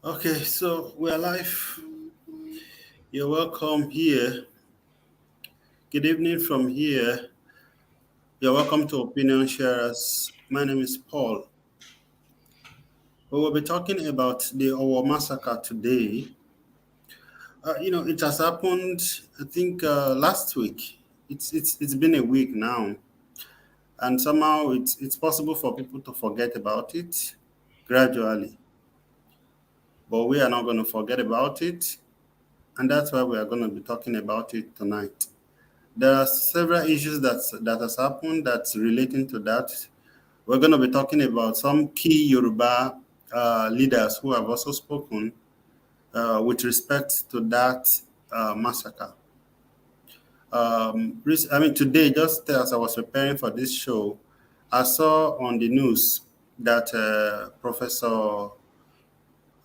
Okay, so we're live. You're welcome here. Good evening from here. You're welcome to Opinion Sharers. My name is Paul. We will be talking about the Owo Massacre today. It has happened, I think, last week. It's been a week now, and somehow it's possible for people to forget about it gradually. But we are not going to forget about it, and that's why we are going to be talking about it tonight. There are several issues that has happened that's relating to that. We're going to be talking about some key Yoruba leaders who have also spoken with respect to that massacre. Today, just as I was preparing for this show, I saw on the news that Professor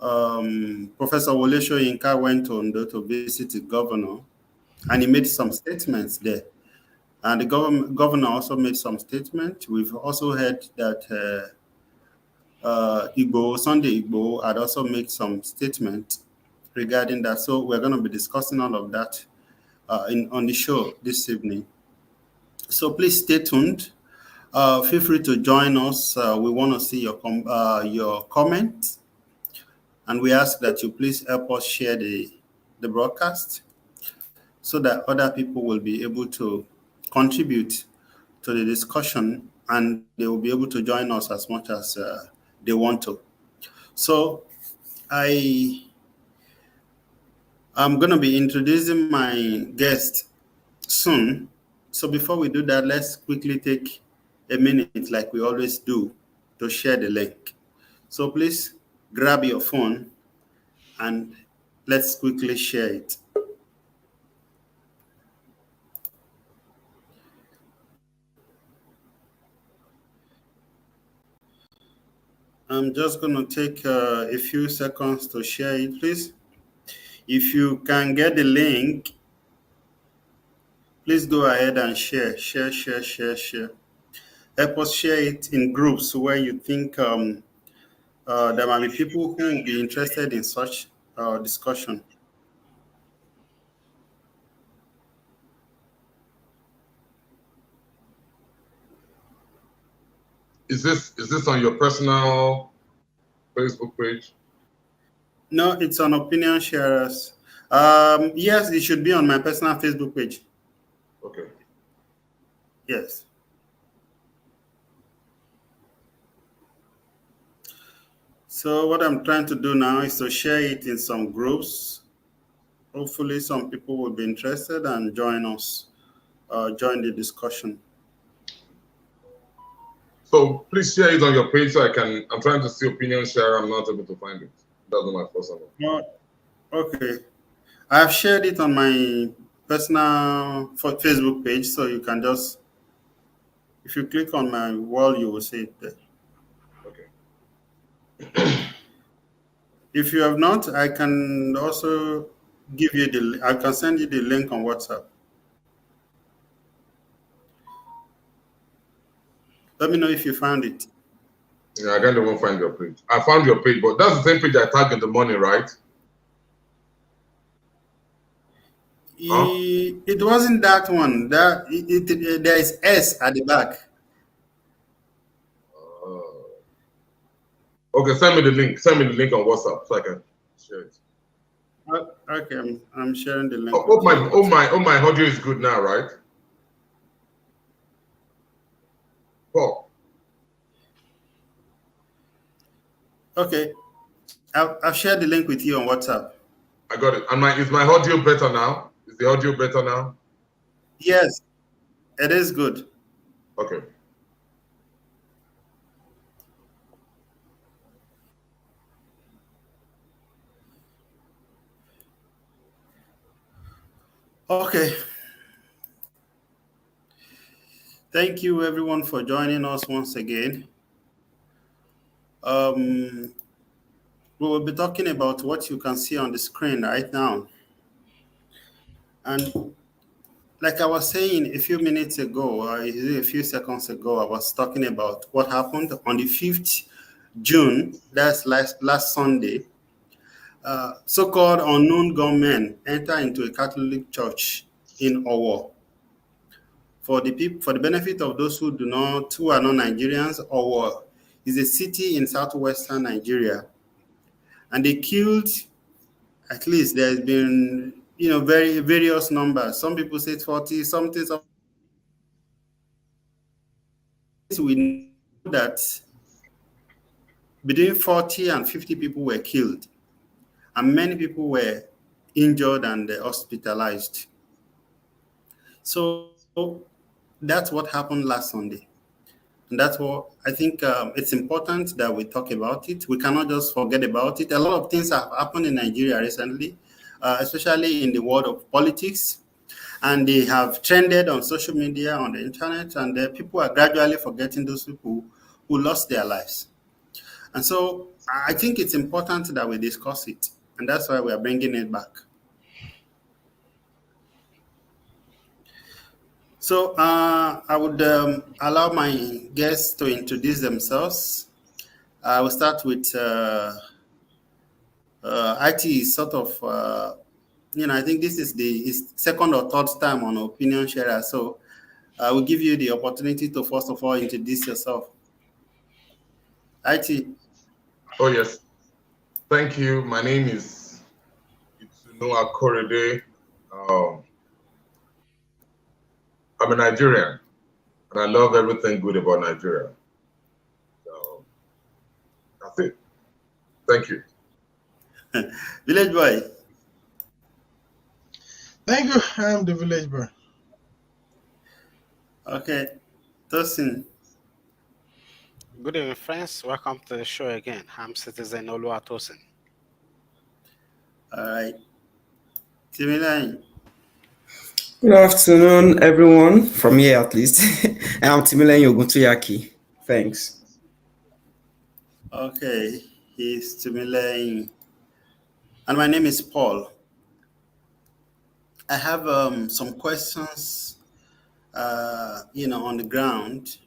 Wole Soyinka went to Ondo to visit the governor, and he made some statements there. And the governor also made some statement. We've also heard that Sunday Igboho had also made some statement regarding that. So we're going to be discussing all of that on the show this evening. So please stay tuned. Feel free to join us. We want to see your comments, and we ask that you please help us share the broadcast so that other people will be able to contribute to the discussion, and they will be able to join us as much as they want to. So I'm going to be introducing my guest soon. So before we do that, let's quickly take a minute, like we always do, to share the link. So please grab your phone and let's quickly share it. I'm just going to take a few seconds to share it, please. If you can get the link, please go ahead and share. Help us share it in groups where you think there might be people who will be interested in such discussion. Is this on your personal Facebook page? No, it's on Opinion Sharers. Yes, it should be on my personal Facebook page. Okay. Yes. So what I'm trying to do now is to share it in some groups. Hopefully some people will be interested and join us, join the discussion. So please share it on your page so I'm trying to see Opinion Share. I'm not able to find it. That's not my personal. Okay. I've shared it on my personal Facebook page, so you can just, if you click on my wall, you will see it there. Okay. If you have not, I can also I can send you the link on WhatsApp. Let me know if you found it. Yeah, I can't even find your page. I found your page, but that's the same page I tagged in the morning, right? It wasn't that one. There is S at the back. Okay, send me the link. Send me the link on WhatsApp so I can share it. Okay, I'm sharing the link. My audio is good now, right? Paul. Okay, I've shared the link with you on WhatsApp. I got it. And is my audio better now? Is the audio better now? Yes, it is good. Okay. Okay. Thank you, everyone, for joining us once again. We will be talking about what you can see on the screen right now. And like I was saying a few minutes ago, a few seconds ago, I was talking about what happened on the 5th June, that's last Sunday. So-called unknown gunmen enter into a Catholic church in Owo. For the benefit of those who are not Nigerians, Owo is a city in southwestern Nigeria, and they killed, at least there's been very various numbers. Some people say 40 something. We know that between 40 and 50 people were killed, and many people were injured and hospitalized. So that's what happened last Sunday. And that's what I think it's important that we talk about it. We cannot just forget about it. A lot of things have happened in Nigeria recently, especially in the world of politics. And they have trended on social media, on the internet, and people are gradually forgetting those people who lost their lives. And so I think it's important that we discuss it. And that's why we are bringing it back. So I would allow my guests to introduce themselves. I will start with IT is sort of, I think this is the second or third time on Opinion Sharer. So I will give you the opportunity to first of all introduce yourself. IT. Oh, yes. Thank you. My name is Itsunoa Korede. I'm a Nigerian, and I love everything good about Nigeria. So that's it. Thank you. Village boy. Thank you. I'm the village boy. Okay. Tosin. Good evening, friends. Welcome to the show again. I'm Citizen Oluwatosin. All right. Timilehin. Good afternoon, everyone, from here at least. I'm Timilehin Oguntuyaki. Thanks. Okay. He's Timilehin. And my name is Paul. I have some questions, on the ground.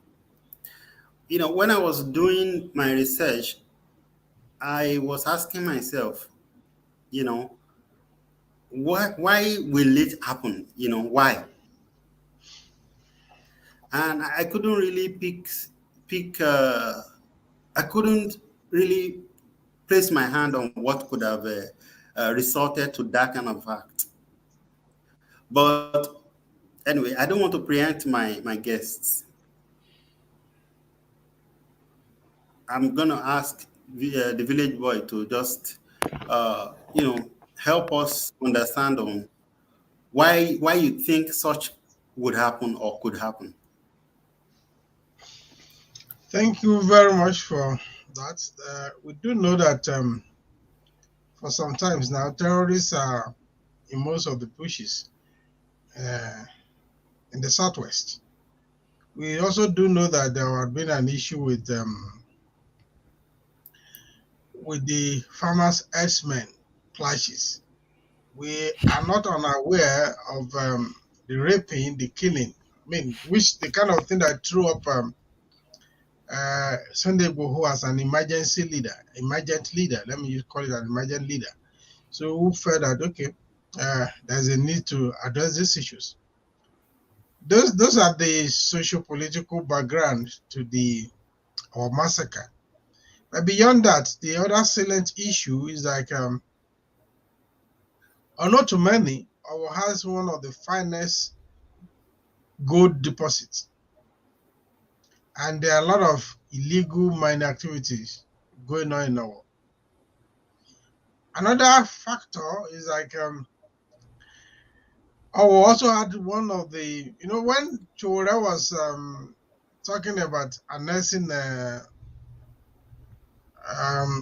When I was doing my research, I was asking myself, why will it happen? Why? And I couldn't really I couldn't really place my hand on what could have resulted to that kind of act. But anyway, I don't want to preempt my guests. I'm going to ask the village boy to just, help us understand on why you think such would happen or could happen. Thank you very much for that. We do know that for some times now, terrorists are in most of the pushes in the southwest. We also do know that there had been an issue with the farmers' herdsmen clashes. We are not unaware of the raping, the killing. I mean, which the kind of thing that threw up Sunday Igboho as an emergent leader. Let me just call it an emergent leader. So who felt that okay, there's a need to address these issues. Those are the socio-political background to the Owo Massacre. But beyond that, the other salient issue is like, unknown to many, Owo has one of the finest gold deposits. And there are a lot of illegal mining activities going on in Owo. Another factor is like Owo also had one of the, when Chowore was talking about annexing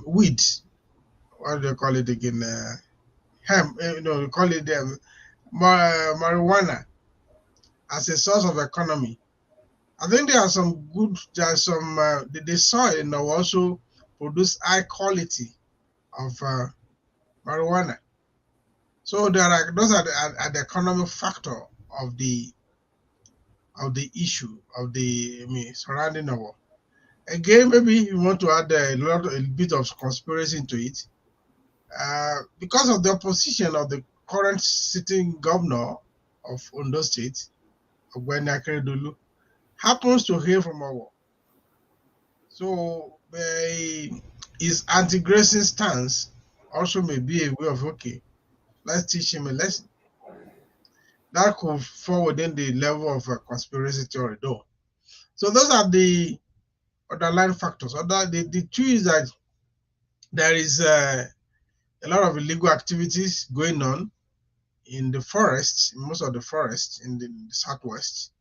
weed, what do they call it again? Hemp, we call it marijuana as a source of economy. I think there are some they saw it and also produce high quality of marijuana. So those are the economic factor of the issue of the surrounding Owo. Again, maybe you want to add a bit of conspiracy into it. because of the opposition of the current sitting governor of Ondo State, Ogbeni Akeredolu, happens to hail from Owo. So his anti-grazing stance also may be a way of, okay, let's teach him a lesson. That could fall within the level of a conspiracy theory, though. So those are the underlying factors. The two is that there is a lot of illegal activities going on in the forests, in most of the forests in the southwest,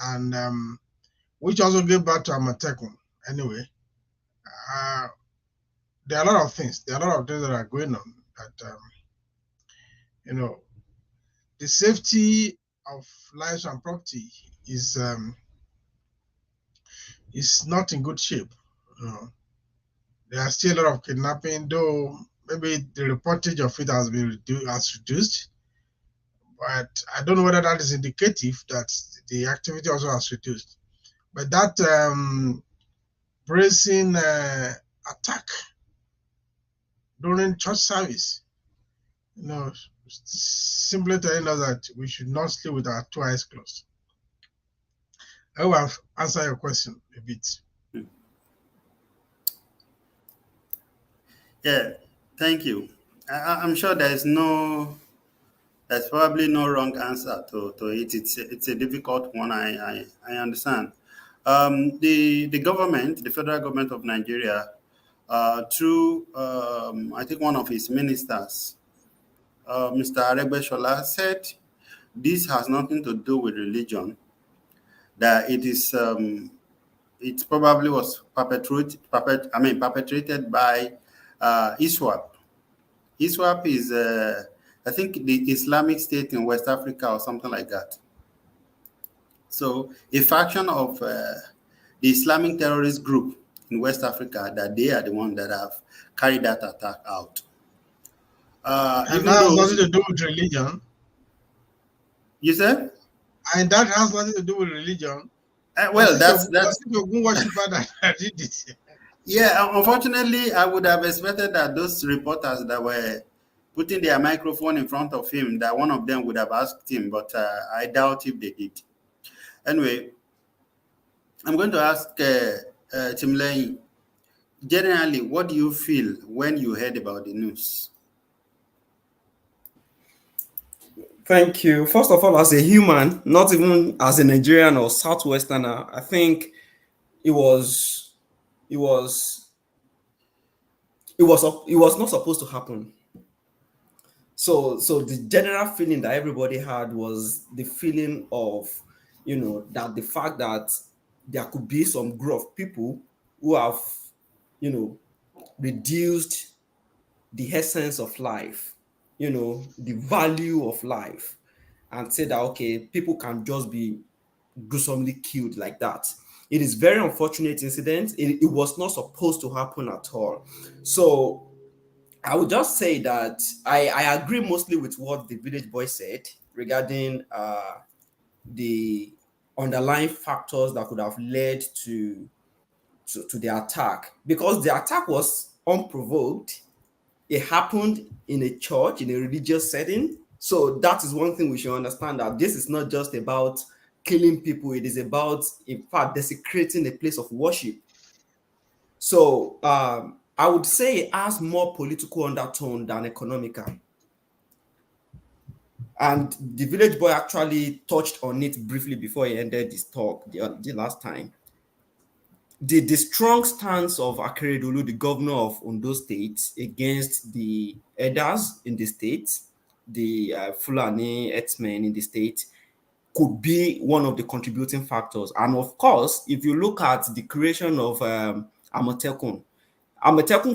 and which also gave back to Amatekun. Anyway, there are a lot of things. There are a lot of things that are going on that the safety of lives and property is not in good shape. There are still a lot of kidnapping, though maybe the reportage of it has been reduced. But I don't know whether that is indicative that the activity also has reduced. But that brazen attack during church service, simply telling us that we should not sleep with our two eyes closed. I will answer your question a bit. Yeah, thank you. I'm sure there's probably no wrong answer to it. It's a difficult one. I understand. The government, the federal government of Nigeria, through I think one of his ministers, Mr. Aregbesola, said this has nothing to do with religion. That it probably was perpetrated by ISWAP. ISWAP is, I think, the Islamic State in West Africa or something like that. So a faction of the Islamic terrorist group in West Africa, that they are the ones that have carried that attack out. And that has nothing to do with religion. You said? And that has nothing to do with religion. Well, that's Ogun worshiper that did it. Yeah, unfortunately, I would have expected that those reporters that were putting their microphone in front of him, that one of them would have asked him, but I doubt if they did. Anyway, I'm going to ask Timley, generally, what do you feel when you heard about the news? Thank you. First of all, as a human, not even as a Nigerian or Southwesterner, I think it was not supposed to happen. So the general feeling that everybody had was the feeling of, that the fact that there could be some group of people who have, reduced the essence of life, the value of life, and say that, okay, people can just be gruesomely killed like that. It is very unfortunate incident. It was not supposed to happen at all. So I would just say that I agree mostly with what the village boy said regarding the underlying factors that could have led to the attack, because the attack was unprovoked. It happened in a church, in a religious setting. So that is one thing we should understand, that this is not just about killing people. It is about, in fact, desecrating a place of worship. So I would say it has more political undertone than economical. And the village boy actually touched on it briefly before he ended his talk the last time. The strong stance of Akeredolu, the governor of Ondo State, against the elders in the state, the Fulani herdsmen in the state, could be one of the contributing factors. And of course, if you look at the creation of Amatekun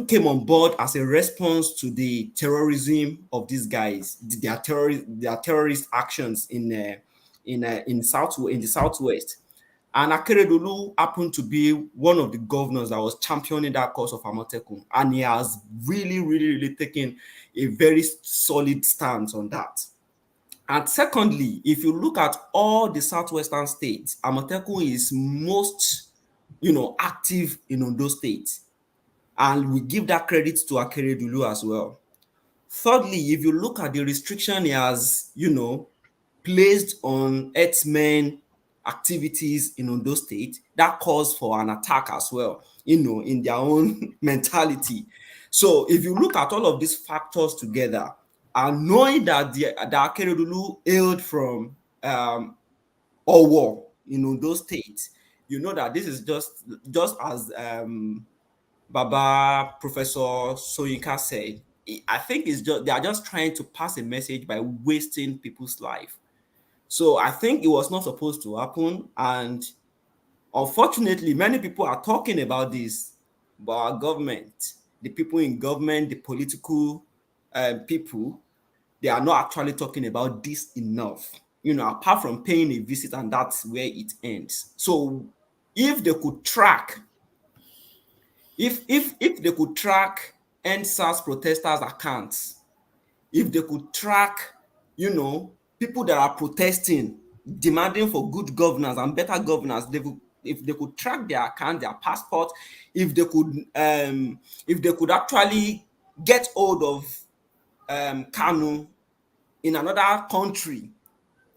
came on board as a response to the terrorism of these guys, their terrorist actions in the southwest. And Akeredolu happened to be one of the governors that was championing that cause of Amatekun, and he has really taken a very solid stance on that. And secondly, if you look at all the southwestern states, Amatekun is most, active in Ondo State. And we give that credit to Akeredolu as well. Thirdly, if you look at the restriction he has, placed on herdsmen activities in Ondo State, that calls for an attack as well, in their own mentality. So if you look at all of these factors together, and knowing that the Akeredolu hailed from Owo in Ondo State, you know that this is just as Baba Professor Soyinka said. I think they are just trying to pass a message by wasting people's life. So I think it was not supposed to happen, and unfortunately, many people are talking about this, but our government, the people in government, the political people, they are not actually talking about this enough. Apart from paying a visit, and that's where it ends. So if they could track, if they could track NSAS protesters' accounts, if they could track, people that are protesting, demanding for good governance and better governance, if they could track their account, their passport, if they could actually get hold of Kanu in another country.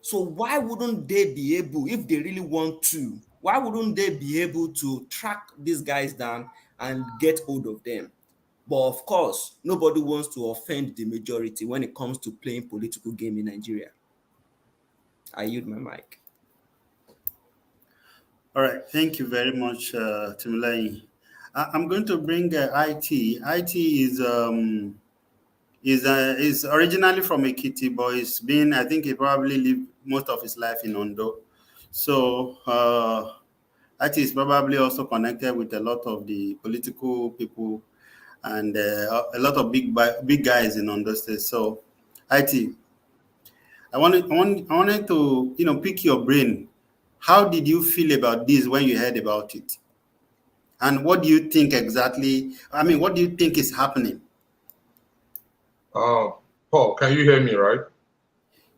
So why wouldn't they be able, if they really want to, why wouldn't they be able to track these guys down and get hold of them? But of course, nobody wants to offend the majority when it comes to playing political game in Nigeria. I yield my mic. All right, thank you very much, Timulai. I'm going to bring IT. IT is originally from Ekiti, but I think he probably lived most of his life in Ondo. So IT is probably also connected with a lot of the political people and a lot of big guys in Ondo State. So IT, I wanted to pick your brain. How did you feel about this when you heard about it? And what do you think exactly? I mean, what do you think is happening? Paul, can you hear me, right?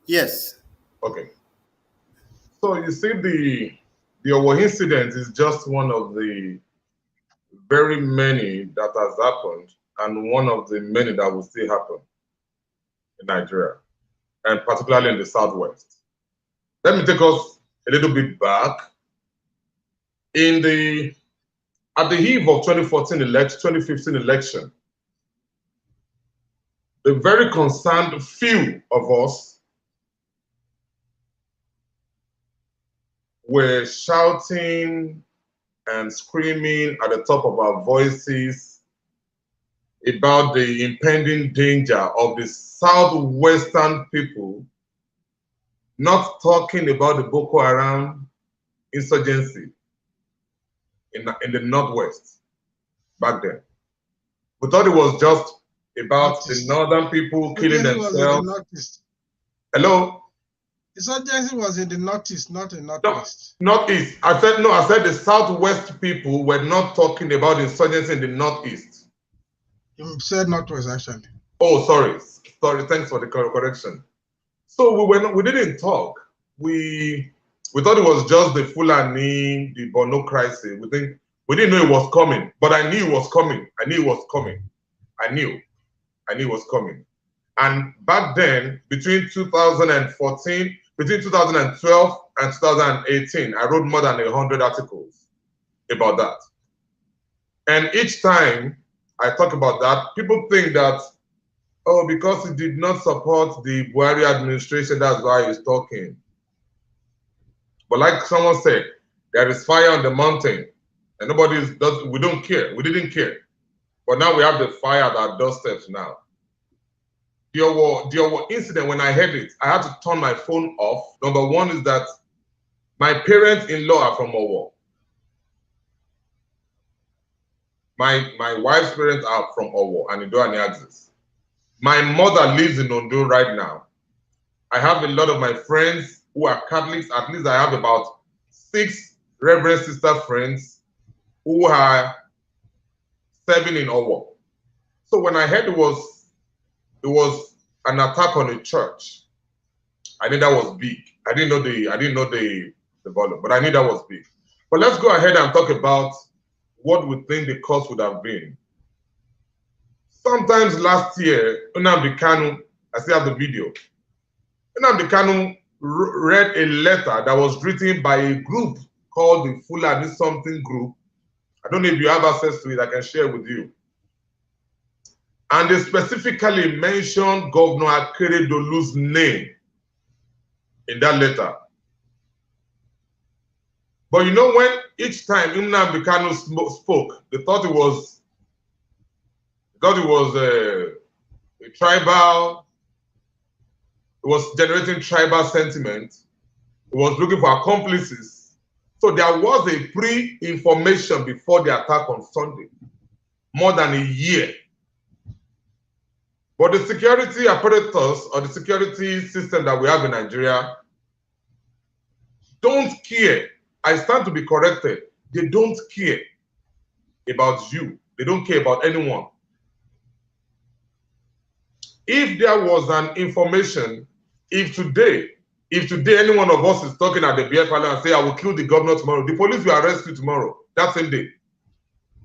Yes. Okay. So you see, the Owo incident is just one of the very many that has happened, and one of the many that will still happen in Nigeria, and particularly in the Southwest. Let me take us a little bit back. At the eve of 2015 election, the very concerned few of us were shouting and screaming at the top of our voices about the impending danger of the Southwestern people, not talking about the Boko Haram insurgency in the Northwest back then. We thought it was just about the northern people killing themselves. Hello? Insurgency was in the Northeast, not in Northwest. No, Northeast. I said the Southwest people were not talking about insurgency in the Northeast. You said Northwest, actually. Oh, sorry. Thanks for the correction. So we didn't talk. We thought it was just the Fulani, the Borno crisis. We didn't know it was coming, but I knew it was coming. I knew it was coming. I knew it was coming. And back then, between 2014, between 2012 and 2018, I wrote more than 100 articles about that. And each time I talk about that, people think that, oh, because he did not support the Buhari administration, that's why he's talking. But like someone said, there is fire on the mountain, and we don't care. We didn't care. But now we have the fire at our doorsteps now. The Owo incident, when I heard it, I had to turn my phone off. Number one is that my parents-in-law are from Owo. My wife's parents are from Owo and Ido and Axis. My mother lives in Ondo right now. I have a lot of my friends who are Catholics. At least I have about 6 Reverend sister friends who are serving in Owo. So when I heard it was an attack on a church, I knew that was big. I didn't know the volume, but I knew that was big. But let's go ahead and talk about what we think the cause would have been. Sometimes last year, Nnamdi Kanu, I still have the video. Nnamdi Kanu read a letter that was written by a group called the Fulani something group. I don't know if you have access to it, I can share with you. And they specifically mentioned Governor Akeredolu's name in that letter. But you know, when each time Nnamdi Kanu spoke, they thought it was a tribal, it was generating tribal sentiment. It was looking for accomplices. So there was a pre-information before the attack on Sunday, more than a year. But the security apparatus or the security system that we have in Nigeria don't care. I stand to be corrected. They don't care about you. They don't care about anyone. If there was an information, if today any one of us is talking at the beer parlor and say, I will kill the governor tomorrow, the police will arrest you tomorrow, that same day.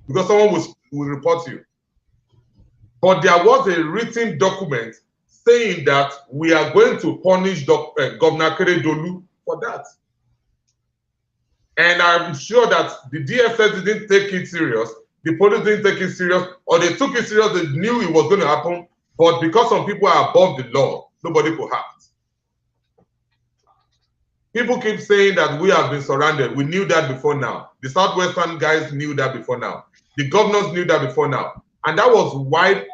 Because someone will report you. But there was a written document saying that we are going to punish Governor Akeredolu for that. And I'm sure that the DSS didn't take it serious, the police didn't take it serious, or they took it serious, they knew it was going to happen, but because some people are above the law, nobody could act. People keep saying that we have been surrounded. We knew that before now. The Southwestern guys knew that before now. The governors knew that before now. And that was why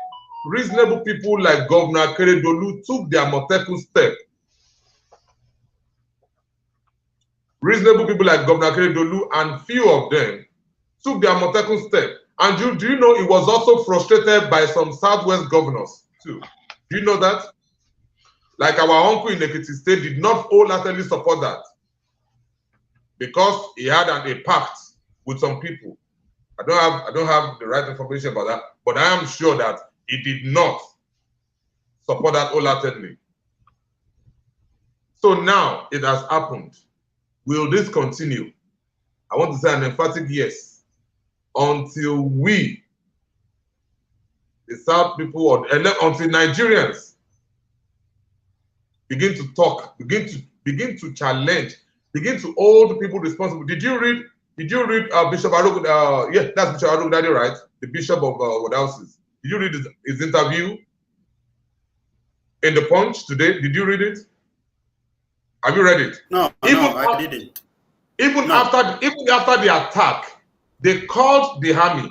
reasonable people like Governor Akeredolu took their Moteku step. Reasonable people like Governor Akeredolu and few of them took their Moteku step. And do you know it was also frustrated by some Southwest governors too? Do you know that? Like our uncle in Ekiti State did not wholeheartedly support that because he had a pact with some people. I don't have the right information about that, but I am sure that he did not support that wholeheartedly. So now it has happened. Will this continue? I want to say an emphatic yes. Until we, the South people, or until Nigerians begin to talk, begin to challenge, begin to hold people responsible. Did you read Bishop Arug? Yeah, that's Bishop Arug, right? The Bishop of Wadausis. Did you read his interview in the Punch today? Did you read it? Have you read it? No, I didn't. Even after the attack, they called the army.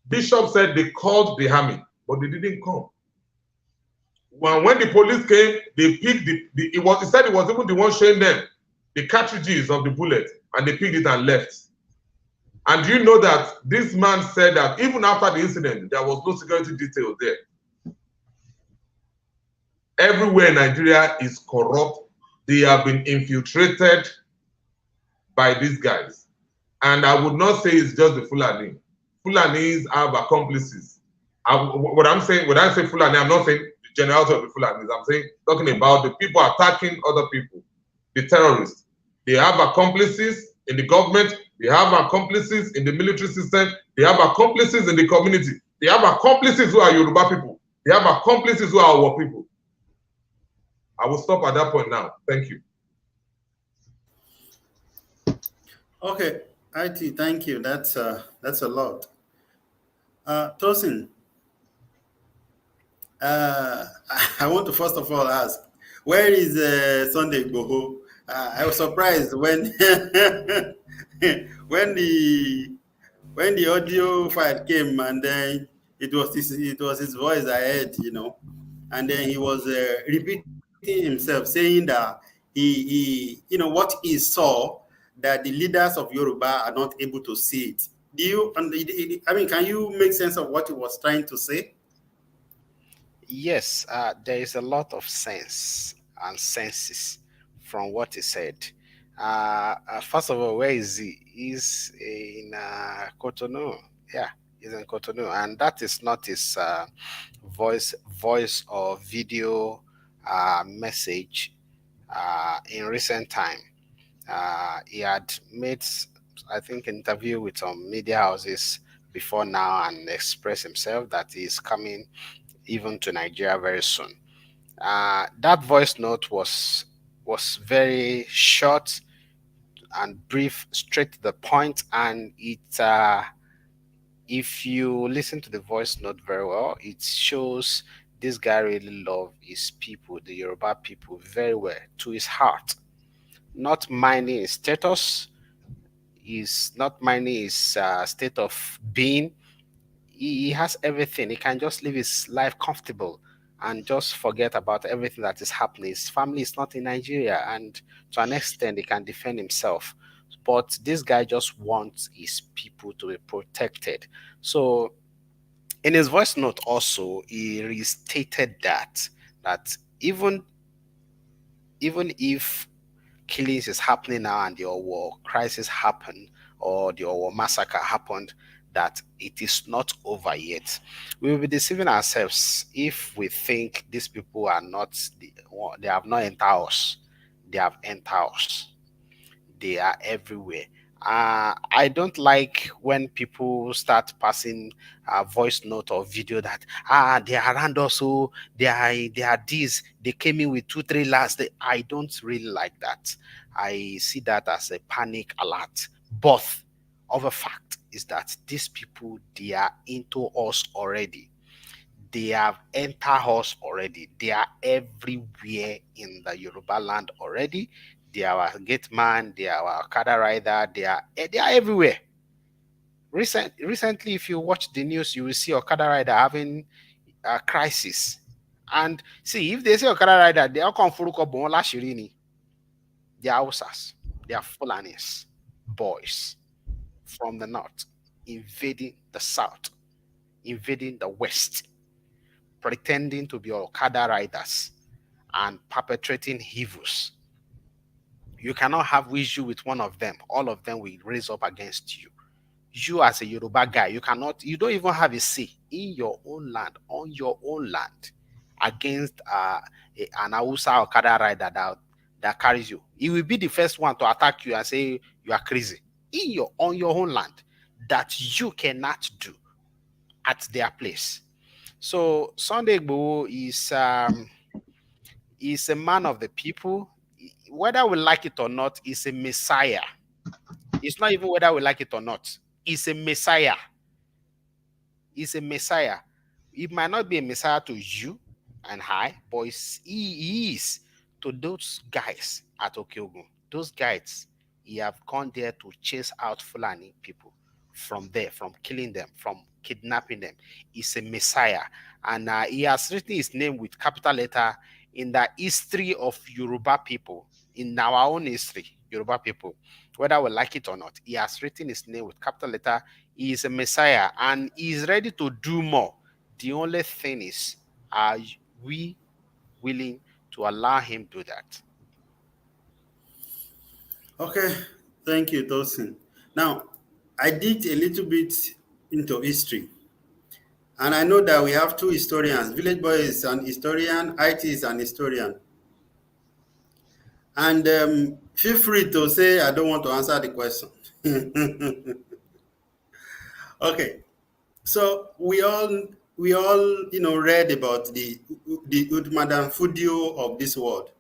Bishop said they called the army, but they didn't come. When the police came, they picked he said it was even the one showing them the cartridges of the bullet, and they picked it and left. And do you know that this man said that even after the incident, there was no security detail there. Everywhere in Nigeria is corrupt. They have been infiltrated by these guys. And I would not say it's just the Fulani. Fulanis have accomplices. When I say Fulani, I'm not saying the generality of the Fulanis. I'm talking about the people attacking other people, the terrorists. They have accomplices in the government. They have accomplices in the military system. They have accomplices in the community. They have accomplices who are Yoruba people. They have accomplices who are our people. I will stop at that point now. Thank you. Okay, IT, thank you. That's a lot. Tosin, I want to first of all ask, where is Sunday Igboho? I was surprised when when the audio file came, and then it was his voice I heard, and then he was repeating himself, saying that he what he saw, that the leaders of Yoruba are not able to see it. Can you make sense of what he was trying to say? Yes, there is a lot of sense and senses from what he said. First of all, where is he? He's in Cotonou. Yeah, he's in Cotonou, and that is not his voice or video message. In recent time, he had made, I think, interview with some media houses before now and expressed himself that he is coming even to Nigeria very soon. That voice note was very short and brief, straight to the point, and if you listen to the voice note very well, it shows this guy really loves his people, the Yoruba people, very well to his heart. Not minding his status, is not minding his state of being. He has everything. He can just live his life comfortable and just forget about everything that is happening. His family is not in Nigeria, and to an extent, he can defend himself. But this guy just wants his people to be protected. So, in his voice note, also, he restated that even if killings is happening now and the Owo crisis happened or the Owo massacre happened, that it is not over yet. We will be deceiving ourselves if we think these people are not, they have not entered us. They have entered us. They are everywhere. I don't like when people start passing a voice note or video that they are around us, so they are this. They came in with 2 3 lads. I don't really like that. I see that as a panic alert. But of a fact is that these people, they are into us already. They have entered us already. They are everywhere in the Yoruba land already. They are our gate man, they are our Okada rider, they are everywhere. Recently, if you watch the news, you will see Okada rider having a crisis. And see, if they say Okada rider, they are come Furuko Bon Lashirini. They are Hausas, they are Fulanis, boys from the north, invading the south, invading the west, pretending to be Okada riders and perpetrating evils. You cannot have issue with one of them. All of them will raise up against you. You as a Yoruba guy, you don't even have a say in your own land, on your own land, against an Hausa Okada rider that carries you. He will be the first one to attack you and say you are crazy on your own land, that you cannot do at their place. So Sunday Igboho is a man of the people. Whether we like it or not, is a messiah. It's not even whether we like it or not. He's a messiah. He's a messiah. It might not be a messiah to you and I, but he is to those guys at Okeogun. Those guys, he have gone there to chase out Fulani people from there, from killing them, from kidnapping them. He's a messiah. And he has written his name with capital letter in the history of Yoruba people, in our own history, Yoruba people, whether we like it or not. He has written his name with capital letter. He is a messiah and he is ready to do more. The only thing is, are we willing to allow him do that? Okay, thank you, Tosin. Now, I did a little bit into history, and I know that we have two historians. Village Boy is an historian, IT is an historian. And feel free to say, I don't want to answer the question. Okay, so we all read about the Madam Fudio of this world,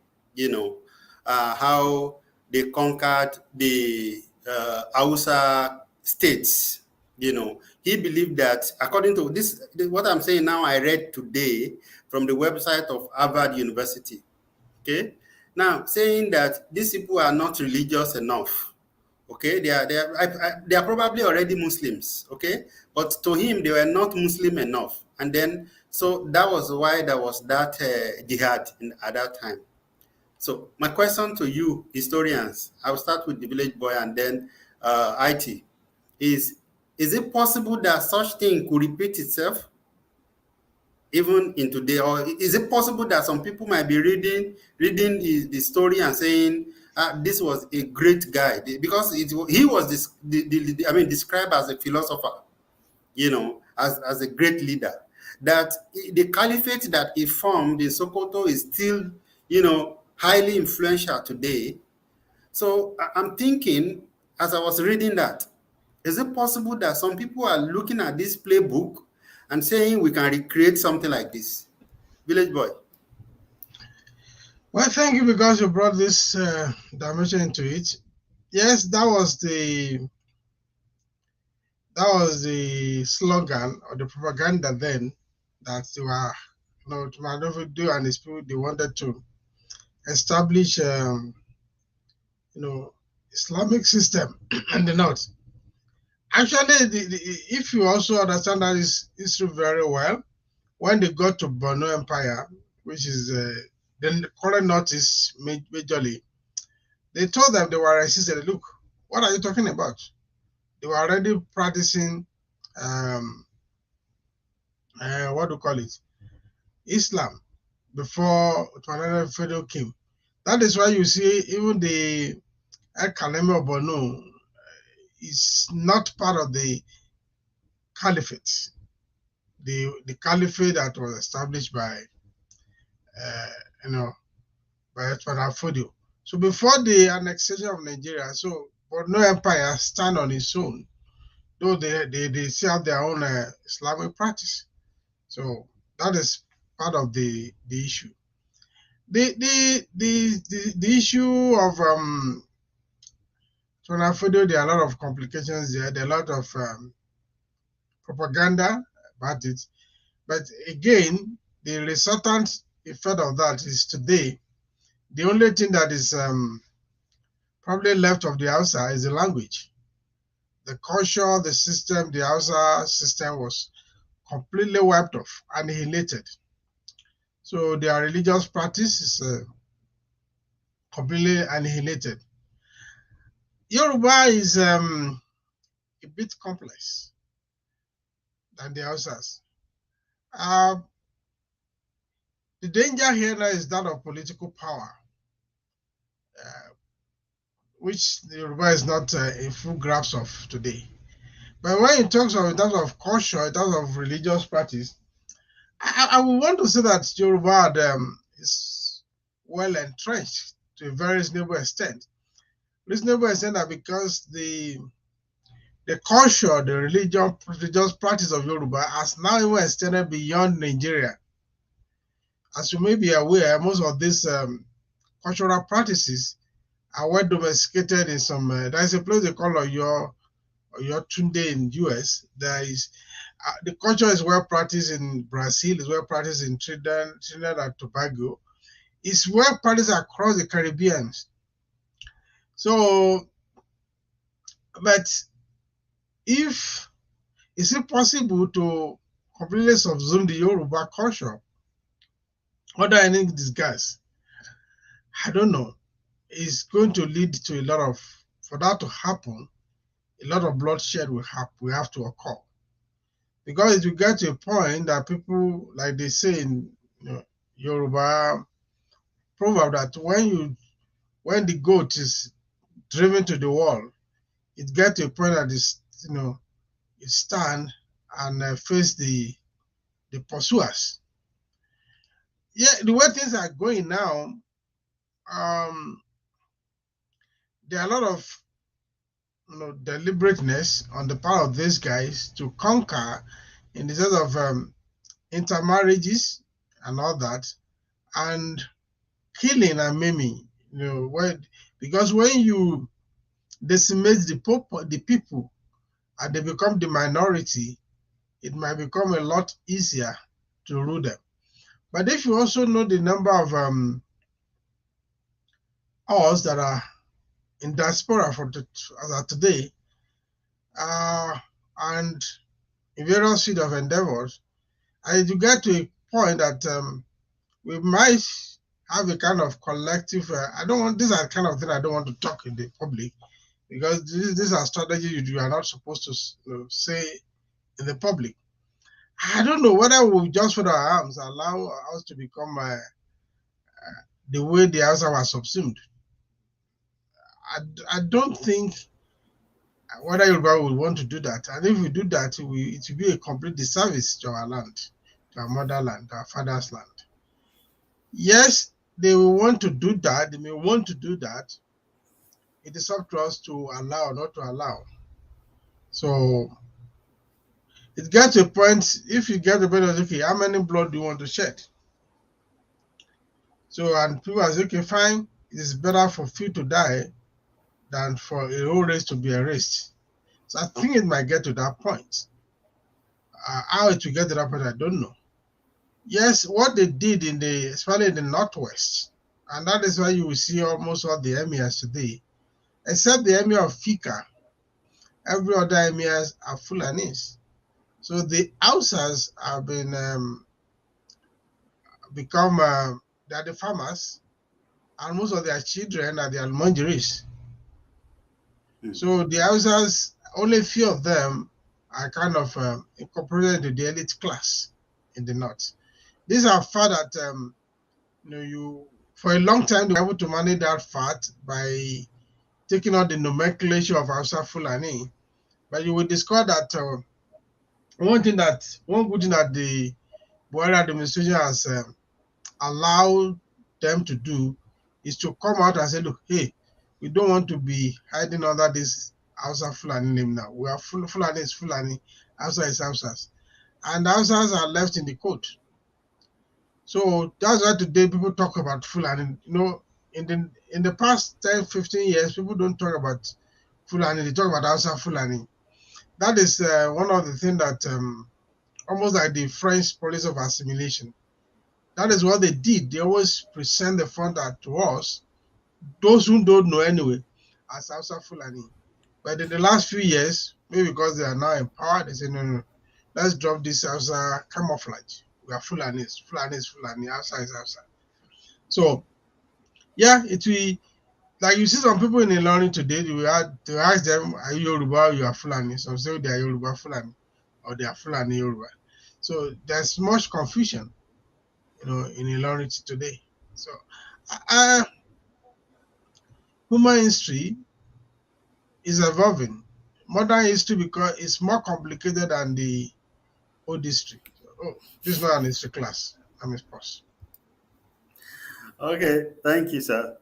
how they conquered the Hausa states. He believed that, according to this, what I'm saying now, I read today from the website of Harvard University. Okay, now saying that these people are not religious enough. Okay, they are probably already Muslims. Okay, but to him they were not Muslim enough, and then so that was why there was that jihad at that time. So my question to you, historians, I'll start with the Village Boy and then IT, is it possible that such thing could repeat itself even in today, or is it possible that some people might be reading the story and saying this was a great guy because he was described as a philosopher, as a great leader, that the caliphate that he formed in Sokoto is still highly influential today. So I'm thinking, as I was reading that, Is it possible that some people are looking at this playbook and saying we can recreate something like this? Village boy. Well, thank you because you brought this dimension into it. Yes, that was the slogan or the propaganda then that they were, to maneuver and his people, they wanted to establish, Islamic system in the north. Actually, if you also understand that history very well, when they got to Borno Empire, which is the current northeast majorly, they told them they were resisted. Look, what are you talking about? They were already practicing, what do you call it, Islam before Twanana Fedo came. That is why you see even the El Kaleme of Borno is not part of the caliphate. The caliphate that was established by by Twanafodi. So before the annexation of Nigeria, so Borno Empire stand on its own, though they still have their own Islamic practice. So that is part of the issue. The issue of Twanafodi, there are a lot of complications there. There are a lot of propaganda about it. But again, the resultant effect of that is today, the only thing that is probably left of the Hausa is the language. The culture, the system, the Hausa system was completely wiped off, annihilated. So their religious practice is completely annihilated. Yoruba is a bit complex than the Hausas. The danger here now is that of political power, which the Yoruba is not in full grasp of today. But when in terms of culture, in terms of religious practice, I would want to say that Yoruba is well entrenched to a very reasonable extent. Reasonable extent that because the culture, the religious practice of Yoruba has now even extended beyond Nigeria. As you may be aware, most of these cultural practices are well domesticated in some. There is a place they call Oyo Tunde in US. There is the culture is well practiced in Brazil. Is well practiced in Trinidad and Tobago. It's well practiced across the Caribbean. So, but is it possible to completely subsume the Yoruba culture under any disguise? I don't know. It's going to lead to a lot of, for that to happen, a lot of bloodshed will have to occur. Because it will get to a point that people, like they say in Yoruba proverb, that when the goat is driven to the wall, it gets to a point that it stand and face the pursuers. Yeah, the way things are going now, there are a lot of deliberateness on the part of these guys to conquer in the sense of intermarriages and all that, and killing and maiming. Because when you decimate the people and they become the minority, it might become a lot easier to rule them. But if you also know the number of us that are in diaspora as of today, and in various fields of endeavors, and you get to a point that we might have a kind of collective. These are the kind of thing I don't want to talk in the public, because these are strategies you are not supposed to say in the public. I don't know whether we'll just put our arms, allow us to become the way the Hausa was subsumed. I don't think whether Yoruba will want to do that. And if we do that, it will be a complete disservice to our land, to our motherland, our father's land. Yes, they will want to do that. They may want to do that. It is up to us to allow or not to allow. So it gets to a point, if you get the better, okay, how many blood do you want to shed? So, and people are saying, okay, fine, it is better for few to die than for a whole race to be erased. So I think it might get to that point. How it will get to that point, I don't know. Yes, what they did especially in the Northwest, and that is why you will see almost all the emirs today, except the emir of Fika, every other emirs are Fulanis. So the Hausas have become, they are the farmers, and most of their children are the Almanjiris. So the Hausas, only a few of them are kind of incorporated into the elite class in the north. These are fat that you for a long time they were able to manage that fat by taking out the nomenclature of Hausa Fulani. But you will discover that one good thing that the Buhari administration has allowed them to do is to come out and say, look, hey, we don't want to be hiding under this Hausa Fulani name now. We are Fulani is Fulani, Hausa is Hausas. And Hausas are left in the code. So that's why today people talk about Fulani. In the past 10, 15 years, people don't talk about Fulani, they talk about Hausa Fulani. That is one of the things that almost like the French policy of assimilation. That is what they did. They always present the front to us, those who don't know anyway, as Hausa Fulani. But in the last few years, maybe because they are now empowered, they say, no, let's drop this Hausa camouflage. We are Fulanis, Fulani, Hausa is Hausa. So, yeah, it will, like you see some people in Ilorin today, you have to ask them, are you Yoruba or you are Fulani? Some say they are Yoruba Fulani or they are Fulani Yoruba. So there's much confusion, in Ilorin today. So human history is evolving. Modern history, because it's more complicated than the old history. So, this is not an history class. I miss pause. Okay, thank you, sir.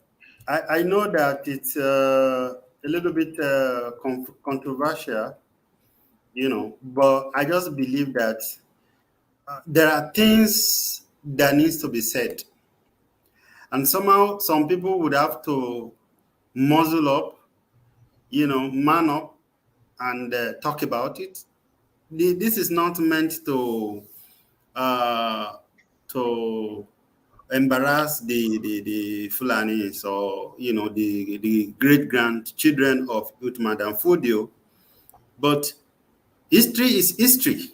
I know that it's a little bit controversial, but I just believe that there are things that needs to be said. And somehow some people would have to muzzle up, man up and talk about it. This is not meant to embarrass the Fulanis or the great grandchildren of Uthman Fodio, but history is history.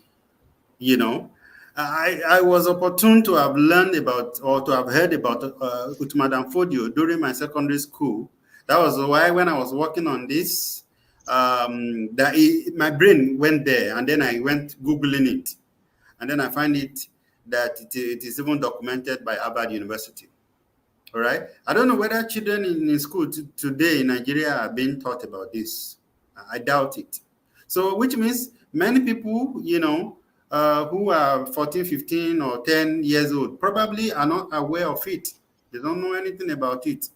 I was opportune to have learned about or to have heard about Uthman Fodio during my secondary school. That was why when I was working on this, my brain went there, and then I went Googling it, and then I find it that it is even documented by Harvard University. All right. I don't know whether children in school today in Nigeria are being taught about this. I doubt it. So, which means many people, who are 14, 15, or 10 years old probably are not aware of it. They don't know anything about it,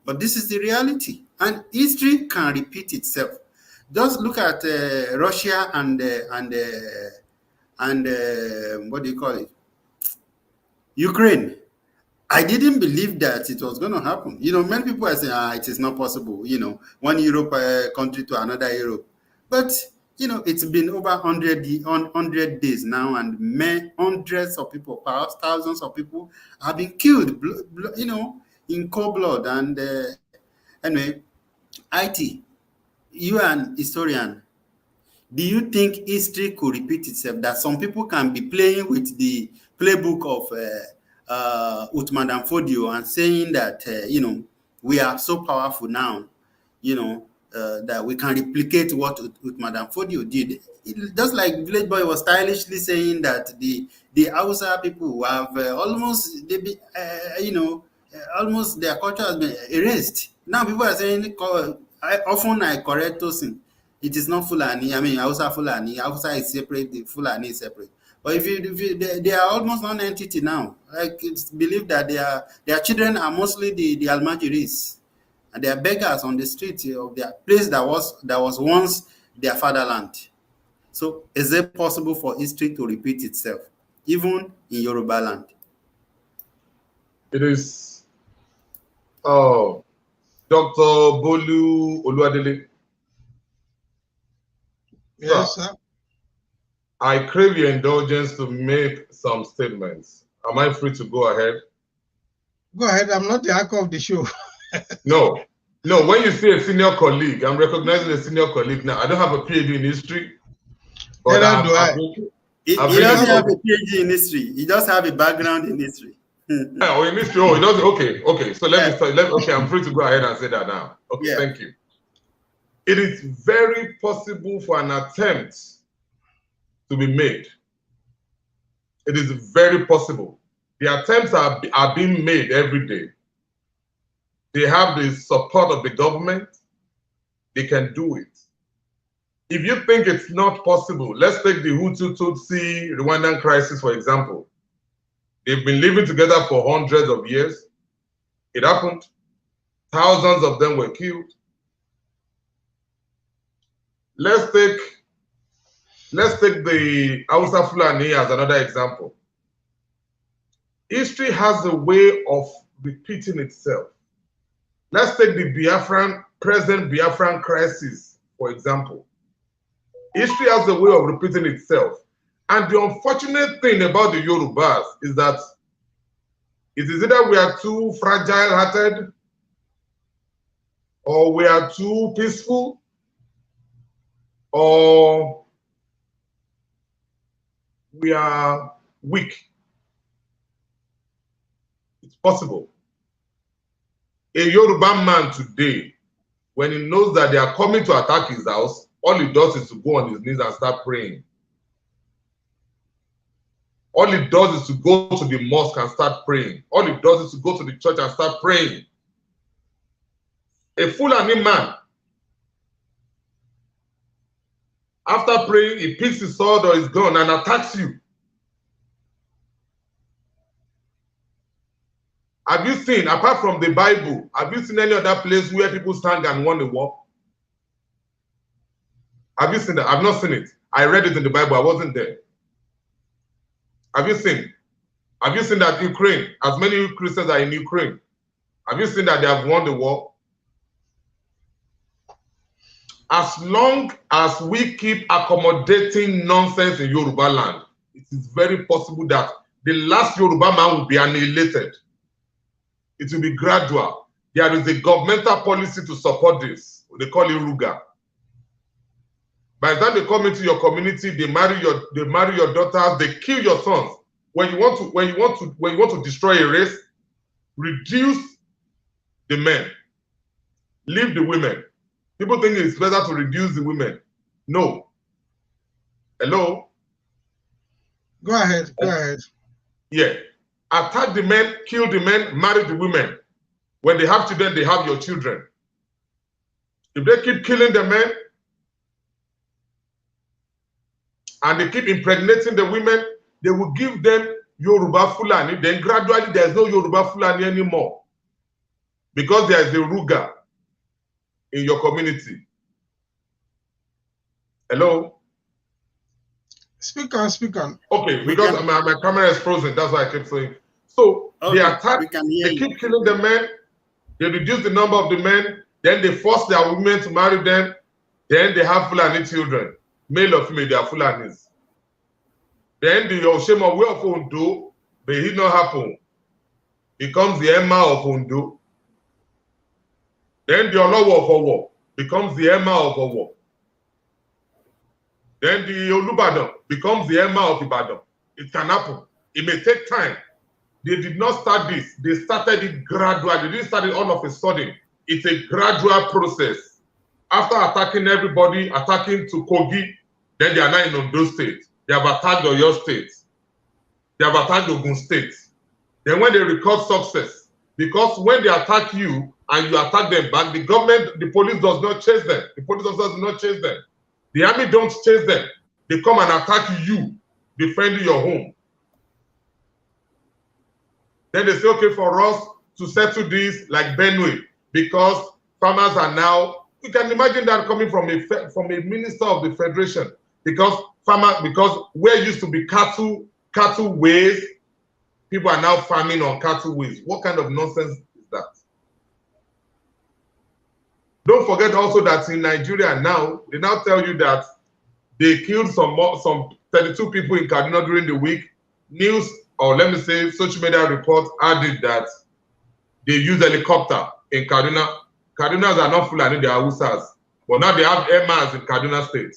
But this is the reality. And history can repeat itself. Just look at Russia and what do you call it? Ukraine. I didn't believe that it was going to happen. Many people are saying, it is not possible, one Europe country to another Europe. But, it's been over 100 days now, and hundreds of people, perhaps thousands of people have been killed, in cold blood. And anyway, IT, you are an historian. Do you think history could repeat itself? That some people can be playing with the playbook of Uthman Fodio and saying that we are so powerful now, that we can replicate what Uthman Fodio did. Just like Village Boy was stylishly saying that the Hausa people have almost their culture has been erased. Now people are saying, often I correct Tosin. It is not Fulani. I mean, Hausa Fulani. Hausa is separate. The Fulani is separate. But they are almost non-entity now. Like, it's believed that their children are mostly the Almajiris, and they are beggars on the street of their place that was once their fatherland. So is it possible for history to repeat itself, even in Yoruba land? It is Dr. Bolu Oluwadele. Yes, sir. I crave your indulgence to make some statements. Am I free to go ahead? Go ahead. I'm not the anchor of the show. No. When you say a senior colleague, I'm recognizing a senior colleague now. I don't have a PhD in history, but he doesn't have a PhD in history. He does have a background in history. Oh, in history. Oh, he doesn't. Okay. So let me start. Okay, I'm free to go ahead and say that now. Okay, Thank you. It is very possible for an attempt to be made. It is very possible. The attempts are being made every day. They have the support of the government. They can do it. If you think it's not possible, let's take the Hutu Tutsi Rwandan crisis, for example. They've been living together for hundreds of years. It happened. Thousands of them were killed. Let's take the Hausa Fulani as another example. History has a way of repeating itself. Let's take the present Biafran crisis, for example. History has a way of repeating itself. And the unfortunate thing about the Yorubas is that it is either we are too fragile-hearted or we are too peaceful or we are weak. It's possible. A Yoruba man today, when he knows that they are coming to attack his house, all he does is to go on his knees and start praying. All he does is to go to the mosque and start praying. All he does is to go to the church and start praying. A Fulani man, after praying, he picks his sword or his gun and attacks you. Have you seen, apart from the Bible, have you seen any other place where people stand and won a war? Have you seen that? I've not seen it. I read it in the Bible. I wasn't there. Have you seen? Have you seen that Ukraine, as many Christians are in Ukraine, have you seen that they have won the war? As long as we keep accommodating nonsense in Yoruba land, it is very possible that the last Yoruba man will be annihilated. It will be gradual. There is a governmental policy to support this. They call it Ruga. By the time they come into your community, they marry your daughters, they kill your sons. When you want to destroy a race, reduce the men, leave the women. People think it's better to reduce the women. No. Hello? Go ahead. Go ahead. Yeah. Attack the men, kill the men, marry the women. When they have children, they have your children. If they keep killing the men and they keep impregnating the women, they will give them Yoruba Fulani. Then gradually there's no Yoruba Fulani anymore because there is a Ruga in your community. Hello? Speak on. Okay, because my camera is frozen. That's why I keep saying. So they attack, they keep killing the men, they reduce the number of the men, then they force their women to marry them, then they have Fulani children, male or female, they are Fulanis. Then the Oshemawe of Ondo, may it not happen, becomes the Emma of Ondo. Then the Olowo of Owo becomes the Emma of Owo. Then the Olubadan becomes the Emma of Ibadan. It can happen. It may take time. They did not start this. They started it gradually. They didn't start it all of a sudden. It's a gradual process. After attacking everybody, attacking to Kogi, then they are now in Ondo State. They have attacked Oyo State. They have attacked Ogun State. Then when they record success, because when they attack you and you attack them back, the government, the police does not chase them. The police officers do not chase them. The army don't chase them. They come and attack you, defending your home. Then they say, okay, for us to settle this like Benue, because farmers are now You can imagine that coming from a minister of the federation, because where used to be cattle ways, people are now farming on cattle ways. What kind of nonsense is that? Don't forget also that in Nigeria now, they now tell you that they killed some 32 people in Kaduna during the week. News, or let me say social media reports added that they use helicopter in Kaduna. Kadunas are not Fulani, they are Hausas. But now they have MRs in Kaduna State.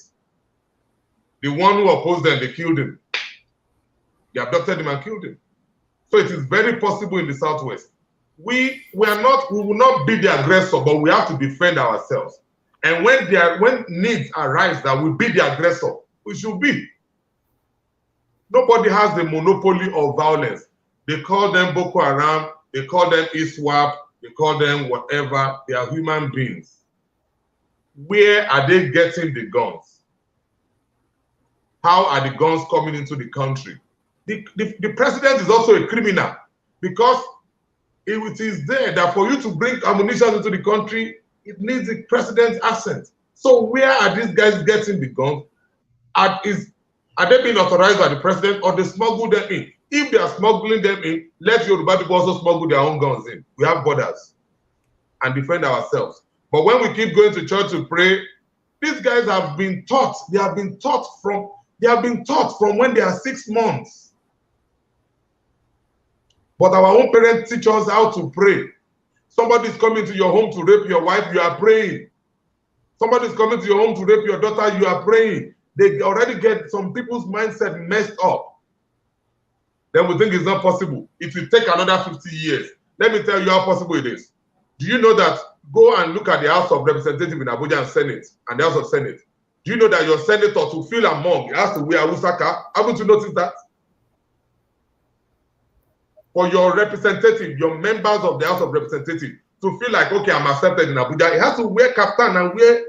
The one who opposed them, they killed him. They abducted him and killed him. So it is very possible in the Southwest. We will not be the aggressor, but we have to defend ourselves. And when needs arise that we be the aggressor, we should be. Nobody has the monopoly of violence. They call them Boko Haram, they call them ISWAP, they call them whatever. They are human beings. Where are they getting the guns? How are the guns coming into the country? The president is also a criminal, because it is there that for you to bring ammunition into the country, it needs the president's assent. So where are these guys getting the guns? Are they being authorized by the president, or they smuggle them in? If they are smuggling them in, let Yoruba people also smuggle their own guns in. We have borders and defend ourselves. But when we keep going to church to pray, these guys have been taught. They have been taught from when they are 6 months. But our own parents teach us how to pray. Somebody is coming to your home to rape your wife, you are praying. Somebody is coming to your home to rape your daughter, you are praying. They already get some people's mindset messed up. Then we think it's not possible. It will take another 50 years. Let me tell you how possible it is. Do you know that? Go and look at the House of Representatives in Abuja and Senate, and the House of Senate. Do you know that your senator, to feel among, has to wear a Wusaka? Haven't you noticed that? For your representative, your members of the House of Representatives, to feel like, okay, I'm accepted in Abuja, he has to wear kaftan and wear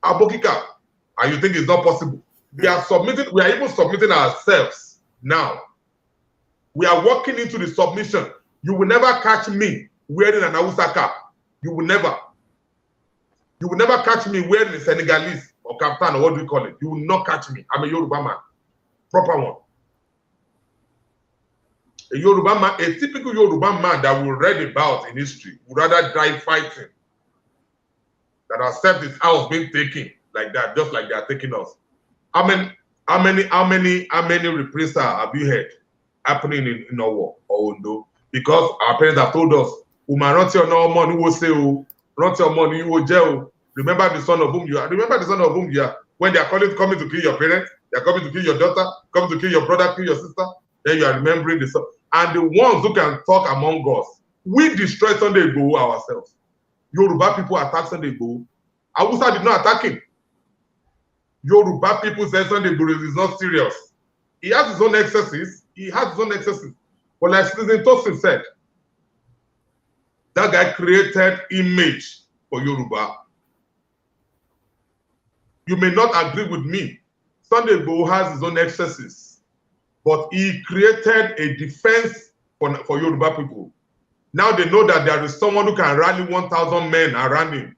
abokika. And you think it's not possible? We are even submitting ourselves now. We are walking into the submission. You will never catch me wearing an Hausa cap. You will never. You will never catch me wearing a Senegalese or kaftan, or what do you call it? You will not catch me. I'm a Yoruba man. Proper one. A Yoruba man, a typical Yoruba man that we read about in history would rather die fighting than accept his house being taken like that, just like they are taking us. How many reprisals have you heard happening in Owo or Ondo? Because our parents have told us, remember the son of whom you are. Remember the son of whom you are. When they are coming to kill your parents, they are coming to kill your daughter, coming to kill your brother, kill your sister, then you are remembering the son. And the ones who can talk among us, we destroy Sunday Igboho ourselves. Yoruba people attack Sunday Igboho. Hausa did not attack him. Yoruba people say Sunday Igboho is not serious. He has his own excesses. But like Citizen Tosin said, that guy created image for Yoruba. You may not agree with me. Sunday Igboho has his own excesses, but he created a defense for Yoruba people. Now they know that there is someone who can rally 1,000 men around him.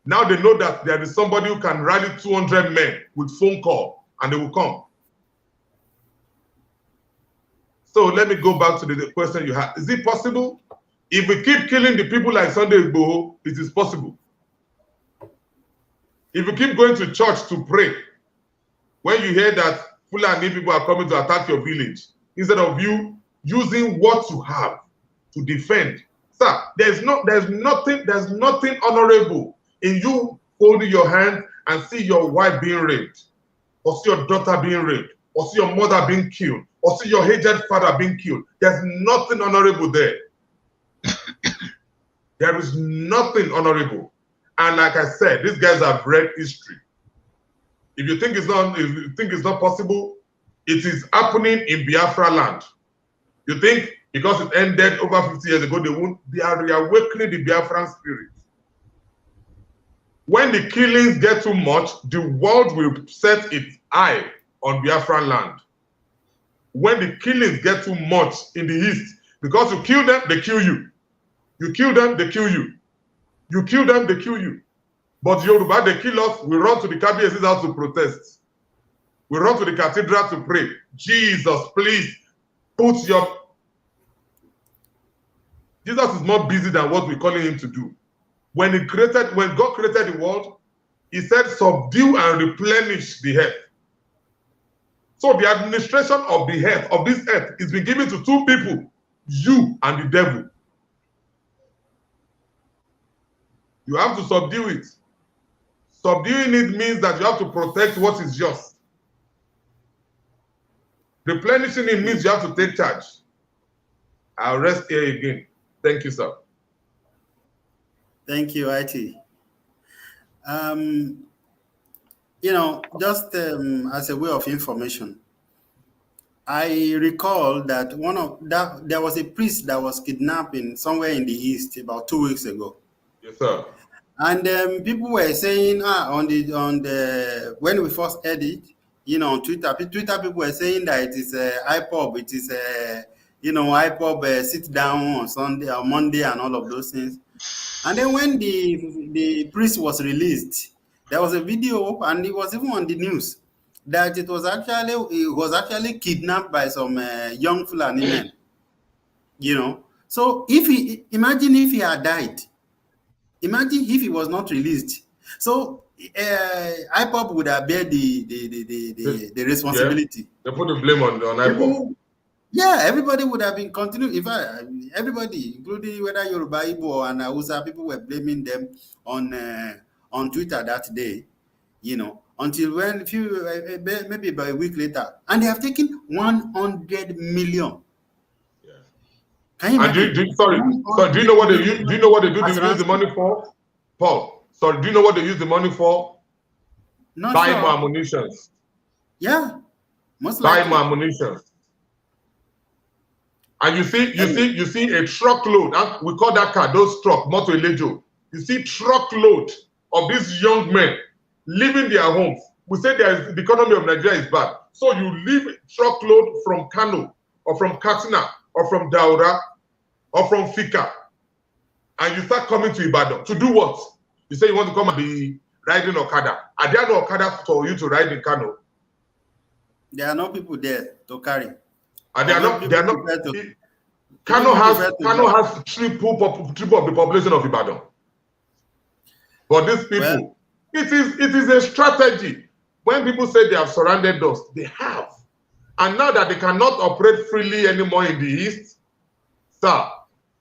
Now they know that there is somebody who can rally 200 men with phone call, and they will come. So let me go back to the question you had. Is it possible? If we keep killing the people like Sunday Igboho, it is possible. If you keep going to church to pray, when you hear that Fulani people are coming to attack your village, instead of you using what you have to defend, sir, there's nothing honorable in you holding your hand and see your wife being raped, or see your daughter being raped, or see your mother being killed, or see your aged father being killed. There's nothing honorable there. There is nothing honorable. And like I said, these guys have read history. If you think it's not possible, it is happening in Biafra land. You think because it ended over 50 years ago, they are reawakening the Biafran spirit. When the killings get too much, the world will set its eye on Biafran land. When the killings get too much in the east, because you kill them, they kill you. You kill them, they kill you. You kill them, they kill you. But Yoruba, they kill us, we run to the Kabiyesi's house to protest. We run to the cathedral to pray. Jesus, please, put your... Jesus is more busy than what we're calling him to do. When God created the world, he said, subdue and replenish the earth. So the administration of the earth, of this earth, is been given to two people, you and the devil. You have to subdue it. Subduing it means that you have to protect what is yours. Replenishing it means you have to take charge. I'll rest here again. Thank you, sir. Thank you, IT. Just as a way of information, I recall that there was a priest that was kidnapped somewhere in the east about 2 weeks ago. Yes, sir. And people were saying when we first heard it, on Twitter people were saying that it is IPOB, it is IPOB sit down on Sunday or Monday and all of those things. And then when the priest was released, there was a video, and it was even on the news, that it was actually kidnapped by some young Fulani men. So imagine if he had died. Imagine if he was not released. So IPOB would have bear the responsibility. Yeah, they put the blame on IPOB. Yeah, everybody would have been continuing. In fact, everybody, including whether Yoruba, Igbo, and Hausa, people were blaming them on Twitter that day. Until when maybe about a week later, and they have taken 100 million. Do you know what they use? Do you know what they do? Use the money for? Paul. So do you know what they use the money for? Buy more ammunition. Yeah, most likely. Buy more ammunition. And you see a truckload. We call that car those truck motor elejo. You see truckload of these young men leaving their homes. We say the economy of Nigeria is bad. So you leave a truckload from Kano or from Katsina or from Daura or from Fika, and you start coming to Ibadan to do what? You say you want to come and be riding Okada. Are there no Okada for you to ride in Kano? There are no people there to carry. And they are not. Kano has triple of the population of Ibadan. But these people, it is a strategy. When people say they have surrounded us, they have. And now that they cannot operate freely anymore in the east, sir,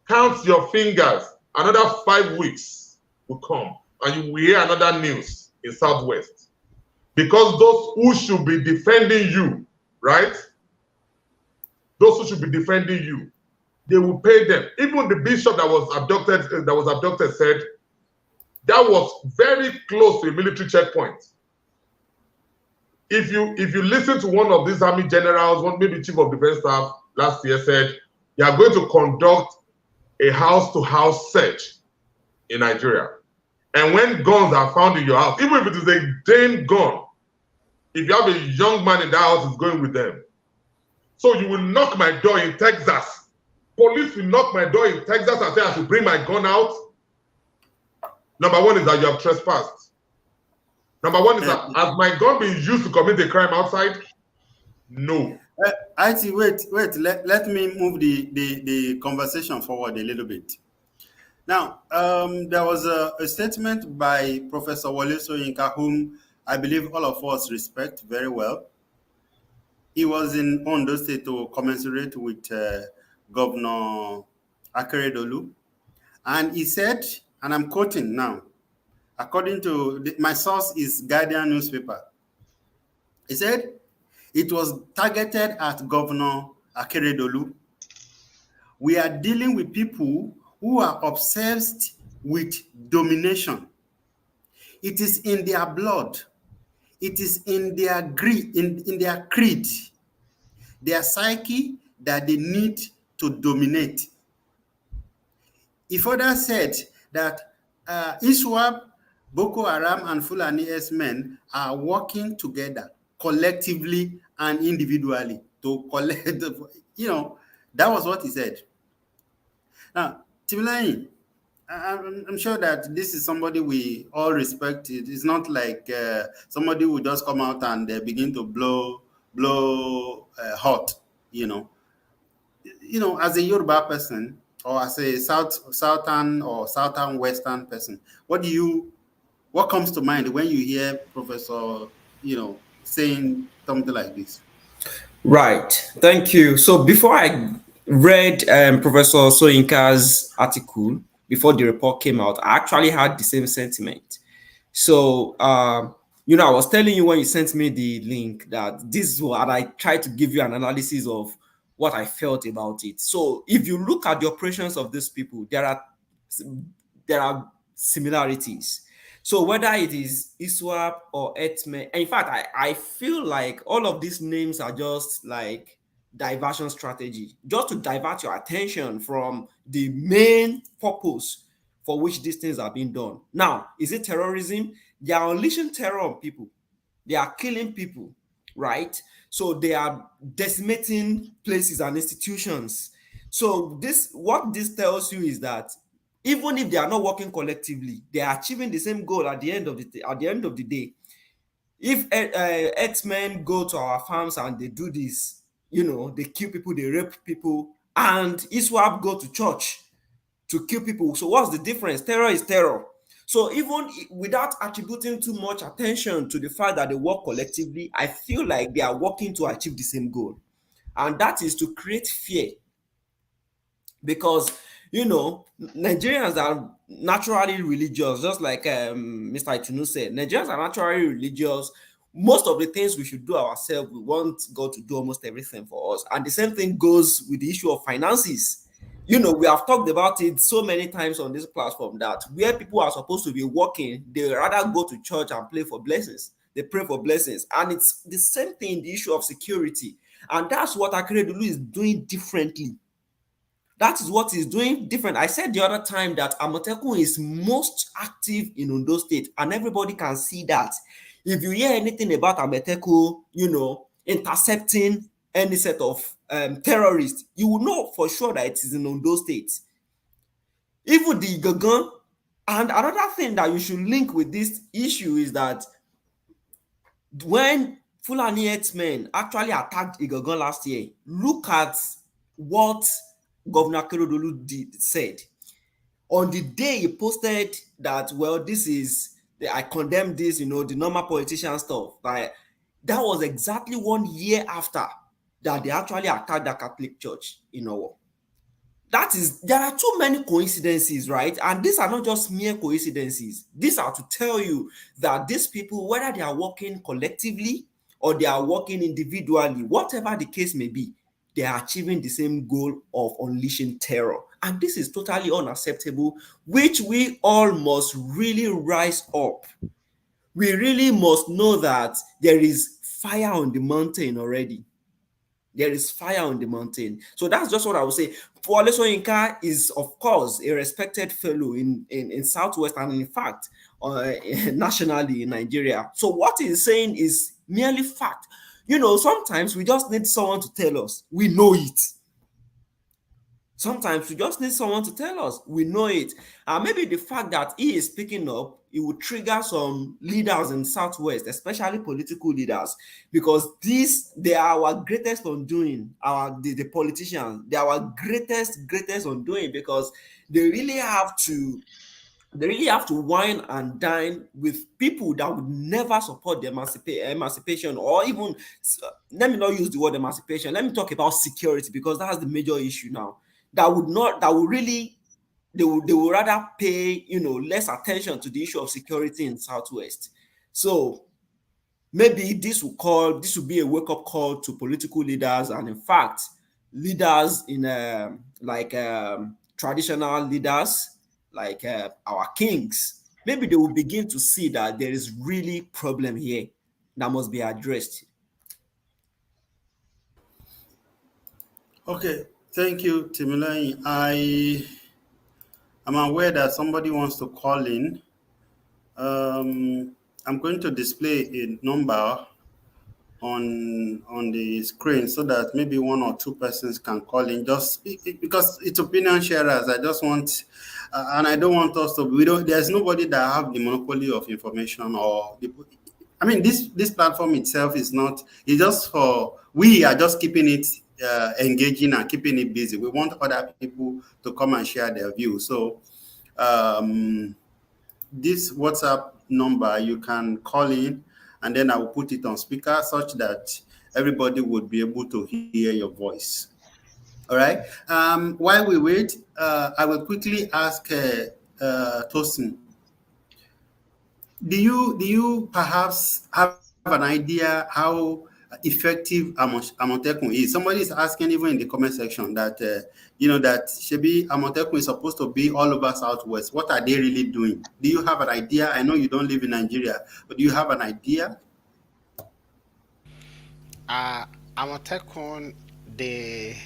count your fingers. Another 5 weeks will come, and you will hear another news in Southwest. Because those who should be defending you, right? Those who should be defending you, they will pay them. Even the bishop that was abducted said that was very close to a military checkpoint. If you listen to one of these army generals, one maybe chief of defense staff last year said, you are going to conduct a house-to-house search in Nigeria. And when guns are found in your house, even if it is a Dane gun, if you have a young man in that house, is going with them. So you will knock my door in Texas. Police will knock my door in Texas and say I should bring my gun out. Number one is that you have trespassed. Number one is that has my gun been used to commit a crime outside? No. IT, wait. Let me move the conversation forward a little bit. Now, there was a statement by Professor Wole Soyinka, whom I believe all of us respect very well. He was in Ondo State to commensurate with Governor Akeredolu. And he said, and I'm quoting now, according to my source is Guardian newspaper. He said, it was targeted at Governor Akeredolu. We are dealing with people who are obsessed with domination. It is in their blood. It is in their greed, in their creed, their psyche that they need to dominate. He further said that ISWAP, Boko Haram, and Fulani S-men are working together collectively and individually to collect, that was what he said. Now, Timileyin, I'm sure that this is somebody we all respect. It's not like somebody who just come out and begin to blow hot, you know. As a Yoruba person or as a southern or southern western person, what comes to mind when you hear Professor, saying something like this? Right. Thank you. So before I read Professor Soyinka's article, before the report came out, I actually had the same sentiment. So, I was telling you when you sent me the link that this is what I tried to give you an analysis of what I felt about it. So, if you look at the operations of these people, there are similarities. So whether it is ISWAP or ETME, in fact, I feel like all of these names are just like diversion strategy, just to divert your attention from the main purpose for which these things are being done. Now, is it terrorism? They are unleashing terror on people. They are killing people, right? So they are decimating places and institutions. So what this tells you is that even if they are not working collectively, they are achieving the same goal at the end of the day. If X-Men go to our farms and they do this, they kill people, they rape people, and ISWAP go to church to kill people. So what's the difference? Terror is terror. So even without attributing too much attention to the fact that they work collectively, I feel like they are working to achieve the same goal, and that is to create fear. Because Nigerians are naturally religious, just like Mr. Itunu said. Nigerians are naturally religious. Most of the things we should do ourselves, we want God to do almost everything for us. And the same thing goes with the issue of finances. We have talked about it so many times on this platform that where people are supposed to be working, they rather go to church and pray for blessings. They pray for blessings. And it's the same thing in the issue of security. And that's what Akeredolu is doing differently. That is what he's doing different. I said the other time that Amotekun is most active in Ondo State, and everybody can see that. If you hear anything about Amotekun, intercepting any set of terrorists, you will know for sure that it is in Ondo State. Even the Gagan. And another thing that you should link with this issue is that when Fulani herdsmen actually attacked Igagan last year, look at what Governor Akeredolu said. On the day he posted that, I condemn this, the normal politician stuff. That was exactly 1 year after that they actually attacked the Catholic Church in Owo. There are too many coincidences, right? And these are not just mere coincidences. These are to tell you that these people, whether they are working collectively or they are working individually, whatever the case may be, they are achieving the same goal of unleashing terror. And this is totally unacceptable, which we all must really rise up. We really must know that there is fire on the mountain already. There is fire on the mountain. So that's just what I would say. Wole Soyinka is, of course, a respected fellow in Southwest and, in fact, nationally in Nigeria. So what he's saying is merely fact. Sometimes we just need someone to tell us. We know it. Sometimes we just need someone to tell us. We know it. And maybe the fact that he is speaking up, it will trigger some leaders in Southwest, especially political leaders, because they are our greatest undoing. The politicians, they are our greatest undoing, because they really have to wine and dine with people that would never support the emancipation, or even, let me not use the word emancipation, let me talk about security, because that's the major issue now. They will rather pay, less attention to the issue of security in Southwest. So maybe this will be a wake-up call to political leaders, and in fact, leaders in traditional leaders, like our kings. Maybe they will begin to see that there is really problem here that must be addressed. Okay, thank you, Timilai. I'm aware that somebody wants to call in. I'm going to display a number on the screen so that maybe one or two persons can call in, just speak, because it's opinion sharers. I just want, and I don't want us to. We don't. There's nobody that have the monopoly of information or the. I mean, this platform itself is not. It's just for. We are just keeping it engaging and keeping it busy. We want other people to come and share their views. So, this WhatsApp number, you can call in, and then I will put it on speaker such that everybody would be able to hear your voice. All right. While we wait, I will quickly ask Tosin. Do you perhaps have an idea how effective Amotekun is? Somebody is asking even in the comment section that that Shebi Amotekun is supposed to be all over Southwest. What are they really doing? Do you have an idea? I know you don't live in Nigeria, but do you have an idea? Amotekun, they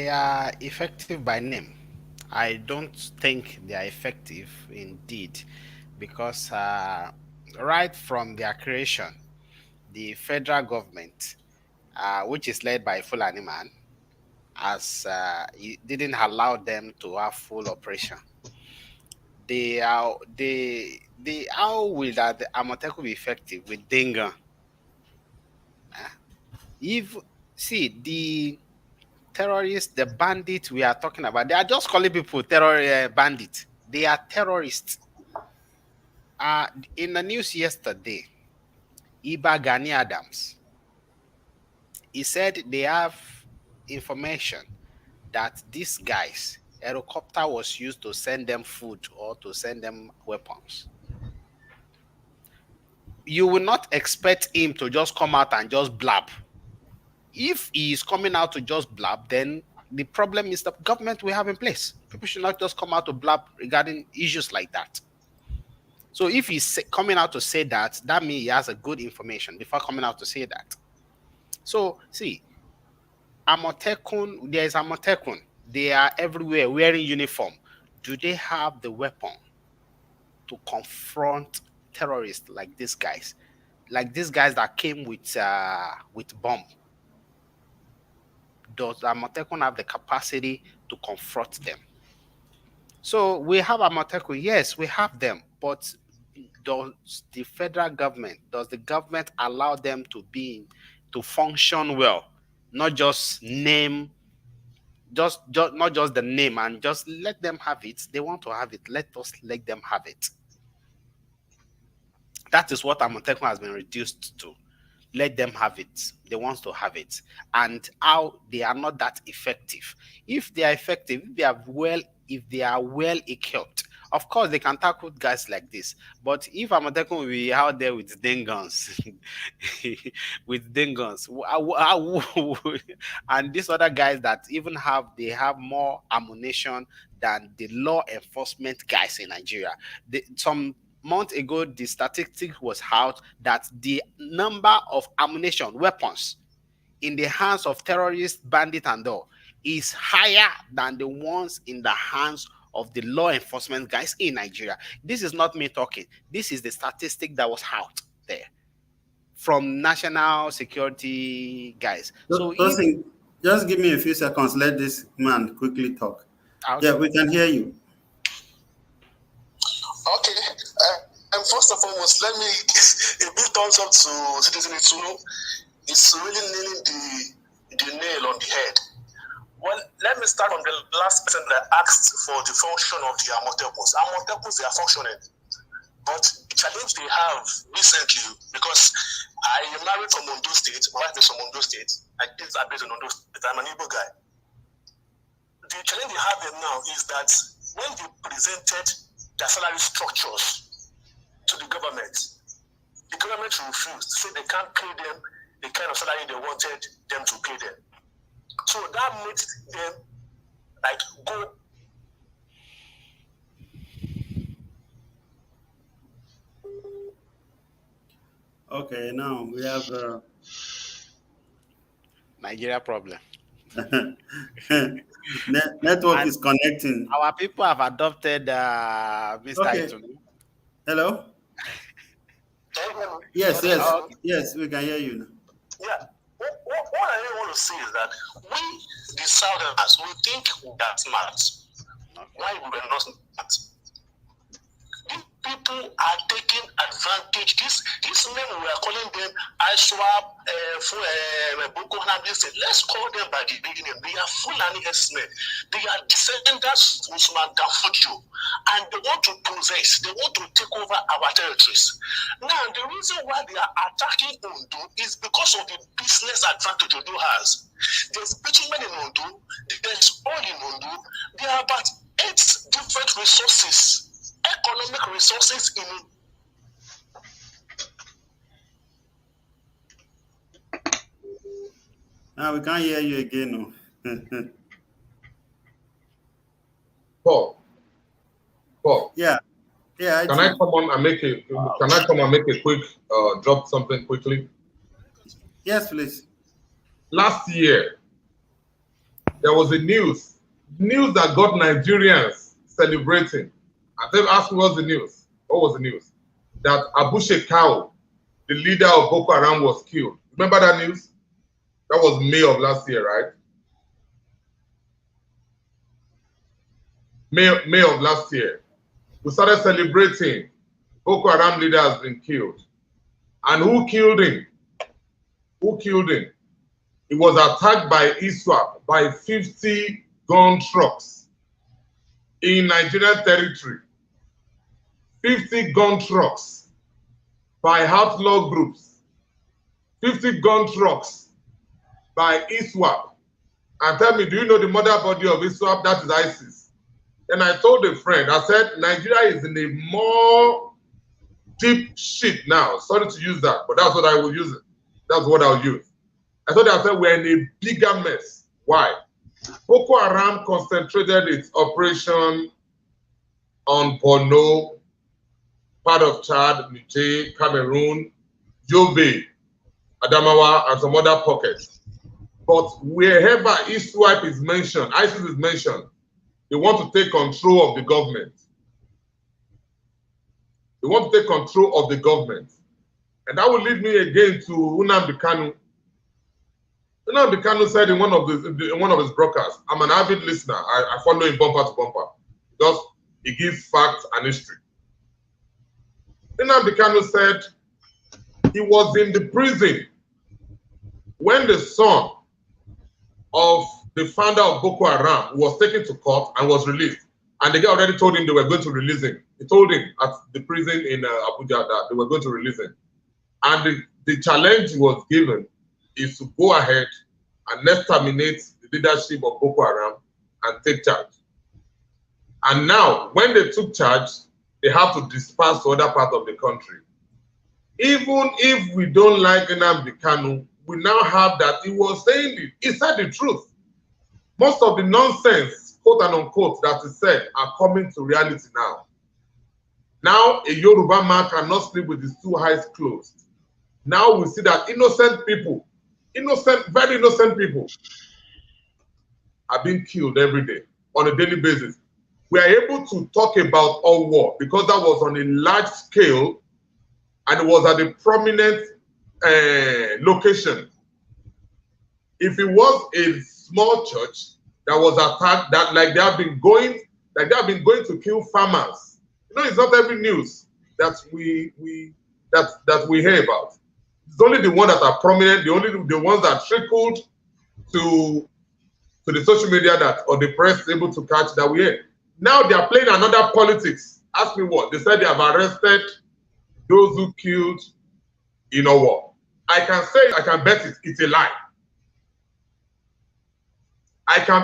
are effective by name. I don't think they are effective indeed, because right from their creation, the federal government, which is led by Fulani man, it didn't allow them to have full operation. How will that the Amotekun be effective with Denga? If see the terrorists, the bandits we are talking about, they are just calling people bandits. They are terrorists. In the news yesterday, Iba Gani Adams, he said they have information that these guys, helicopter was used to send them food or to send them weapons. You will not expect him to just come out and just blab. If he is coming out to just blab, then the problem is the government we have in place. People should not just come out to blab regarding issues like that. So if he's coming out to say that, that means he has a good information before coming out to say that. So see, Amotekun, there is Amotekun. They are everywhere wearing uniform. Do they have the weapon to confront terrorists like these guys? Like these guys that came with bomb. Does Amotekun have the capacity to confront them? So we have Amotekun, yes, we have them, but does the federal government, does the government allow them to function well? Not just name, just not just the name, and just let them have it. They want to have it. Let us let them have it. That is what Amotekun has been reduced to. Let them have it. They want to have it. And how they are not that effective. If they are effective, if they are well equipped, of course they can tackle guys like this. But if Amotekun will be out there with guns, with guns, and these other guys that even they have more ammunition than the law enforcement guys in Nigeria. Some months ago, the statistic was out that the number of ammunition, weapons in the hands of terrorists, bandits, and all is higher than the ones in the hands of the law enforcement guys in Nigeria. This is not me talking. This is the statistic that was out there from national security guys. So just give me a few seconds. Let this man quickly talk. Okay. Yeah, we can hear you. Okay. And first and foremost, let me a big thumbs up to Citizen Ituno. It's really nailing the nail on the head. Well, let me start from the last person that asked for the function of the Amotekuns. Amotekuns, they are functioning. But the challenge they have recently, because I am married from Ondo State, my wife is from Ondo State, my kids are based in Ondo State, I'm an Igbo guy. The challenge they have them now is that when they presented their salary structures to the government refused, so they can't pay them the kind of salary they wanted them to pay them. So that makes them like go. Okay, now we have Nigeria problem. Network is connecting. Our people have adopted Mr. Okay. Ituno. Hello? Can you hear me? Yes, yes, Okay. yes, we can hear you now. Yeah. What I really want to say is that we, the Southerners, we think we are smart. Why we were not smart? These people are taking advantage. These men, we are calling them ISWAP, Boko Haram. Let's call them by the big name. They are Fulani men. They are descendants of Usman Danfodio, and they want to possess. They want to take over our territories. Now, the reason why they are attacking Ondo is because of the business advantage Ondo has. There's bitumen in Ondo. There's oil in Ondo. There are about 8 different resources. Economic resources in Now we can't hear you again. No. Paul. Yeah. Can I come on and make a? Can I come and make a quick drop something quickly? Yes, please. Last year, there was a news that got Nigerians celebrating. And they asked me what's the news. What was the news? That Abu Shekau, the leader of Boko Haram, was killed. Remember that news? That was May of last year, right? May of last year. We started celebrating. Boko Haram leader has been killed. And who killed him? Who killed him? He was attacked by ISWAP by 50 gun trucks in Nigerian territory. 50 gun trucks by outlaw groups. 50 gun trucks by ISWAP. And tell me, do you know the mother body of ISWAP? That is ISIS. And I told a friend, I said, Nigeria is in a more deep shit now. Sorry to use that, but that's what I will use it. That's what I'll use. I said we're in a bigger mess. Why? Boko Haram concentrated its operation on Borno, part of Chad, Niger, Cameroon, Yobe, Adamawa, and some other pockets. But wherever ISWAP is mentioned, ISIS is mentioned, they want to take control of the government. They want to take control of the government. And that will lead me again to Nnamdi Kanu. Nnamdi Kanu said in one of his broadcasts, I'm an avid listener. I follow him bumper to bumper because he gives facts and history. Nnamdi Kanu said he was in the prison when the son of the founder of Boko Haram was taken to court and was released. And the guy already told him they were going to release him. He told him at the prison in Abuja that they were going to release him. And the challenge he was given is to go ahead and let's terminate the leadership of Boko Haram and take charge. And now, when they took charge, they have to disperse to other parts of the country. Even if we don't like Nnamdi Kanu, we now have that he was saying it. He said the truth. Most of the nonsense, quote and unquote, that he said are coming to reality now. Now, a Yoruba man cannot sleep with his 2 eyes closed. Now we see that innocent people, very innocent people, are being killed every day on a daily basis. We are able to talk about Owo because that was on a large scale and it was at a prominent location. If it was a small church that was attacked, that like they have been going to kill farmers. You know, it's not every news that we hear about. It's only the ones that are prominent, the ones that trickled to the social media that or the press is able to catch that we hear. Now they are playing another politics. Ask me what? They said they have arrested those who killed Owo. I can bet it's a lie.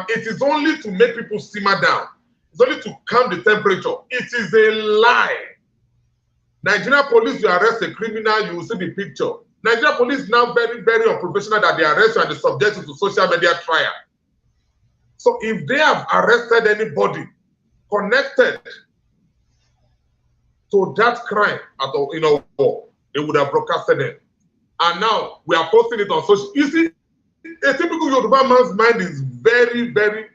It is only to make people simmer down. It's only to calm the temperature. It is a lie. Nigerian police will arrest a criminal, you will see the picture. Nigerian police is now very, very unprofessional that they arrest you and they subject you to social media trial. So if they have arrested anybody connected to that crime at all, they would have broadcasted it. And now we are posting it on social. You see, a typical Yoruba man's mind is very, very.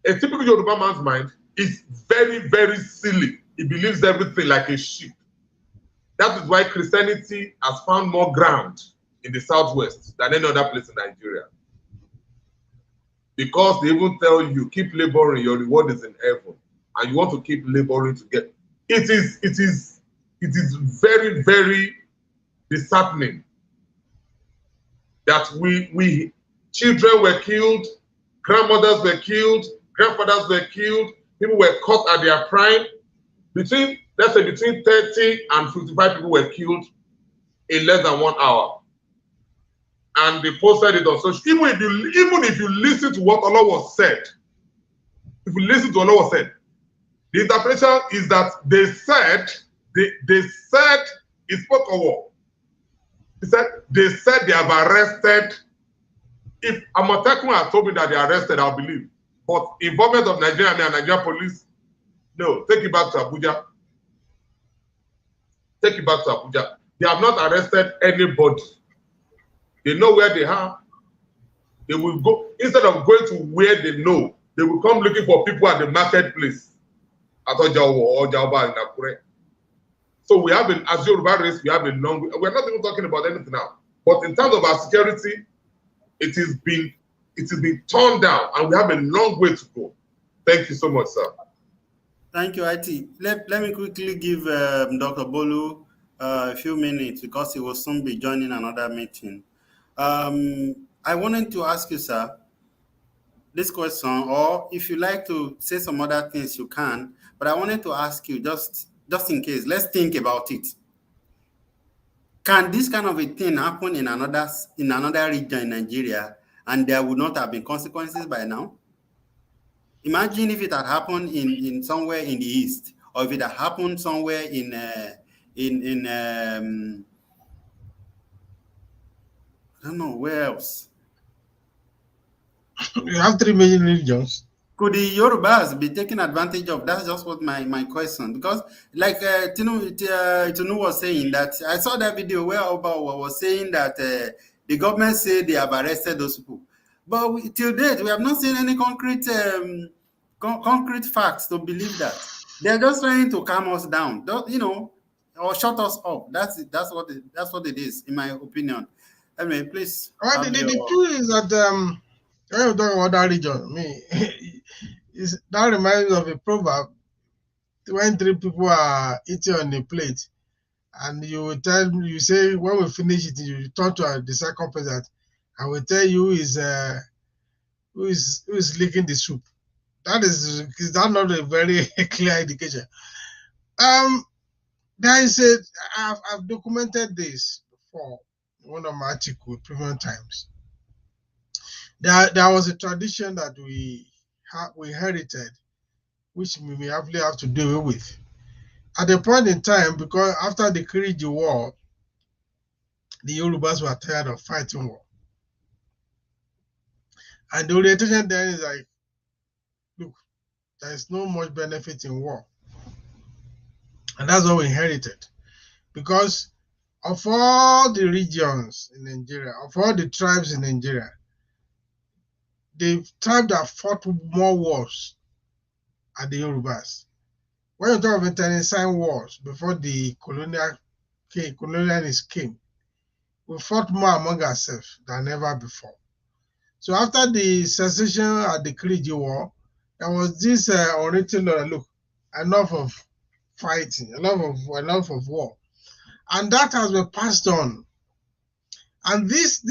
A typical Yoruba man's mind is very, very silly. He believes everything like a sheep. That is why Christianity has found more ground in the Southwest than any other place in Nigeria. Because they even tell you, keep laboring, your reward is in heaven. And you want to keep laboring to get. It is very, very disheartening that we children were killed, grandmothers were killed, grandfathers were killed, people were caught at their prime. Let's say between 30 and 55 people were killed in less than 1 hour. And they posted it on social. Even if you listen to what Allah was said, if you listen to what Allah was said, the interpretation is that they said he spoke of war. They said they have arrested. If Amatekun had told me that they arrested, I'll believe. But involvement of Nigeria and Nigeria police, no, take it back to Abuja. Take it back to Abuja. They have not arrested anybody. They know where they are. They will go, instead of going to where they know, they will come looking for people at the marketplace. At Ojawo or Ojaoba in Akure. So we have as Yoruba race, we have a long way. We're not even talking about anything now. But in terms of our security, it has been torn down and we have a long way to go. Thank you so much, sir. Thank you, IT. Let me quickly give Dr. Bolu a few minutes because he will soon be joining another meeting. I wanted to ask you, sir, this question, or if you like to say some other things, you can. But I wanted to ask you, just in case, let's think about it. Can this kind of a thing happen in another region in Nigeria, and there would not have been consequences by now? Imagine if it had happened in somewhere in the east, or if it had happened somewhere in I don't know where else. You have 3 million religions. Could the Yorubas be taking advantage of? That's just what my question. Because like Tinu was saying that I saw that video where Oba was saying that the government said they have arrested those people, but till date we have not seen any concrete facts to believe that. They're just trying to calm us down, or shut us up. That's what it is, in my opinion. Anyway, please. Well, the truth is that when you talk about that region, that reminds me of a proverb. When 3 people are eating on a plate, and you say, when we finish it, you turn to the second person, I will tell you who is licking the soup. Is that not a very clear indication? There is I've documented this before in one of my articles, Premium Times. There was a tradition that we inherited, which we may have to deal with. At a point in time, because after the Kiriji War, the Yorubas were tired of fighting war. And the orientation then is like, look, there is no much benefit in war. And that's what we inherited. Because of all the regions in Nigeria, of all the tribes in Nigeria, the tribe that fought more wars are the Yorubas. When you talk of internecine wars before the colonialists came, we fought more among ourselves than ever before. So after the secession at the Kiriji War, there was this unwritten law, look, enough of fighting, enough of war. And that has been passed on. And this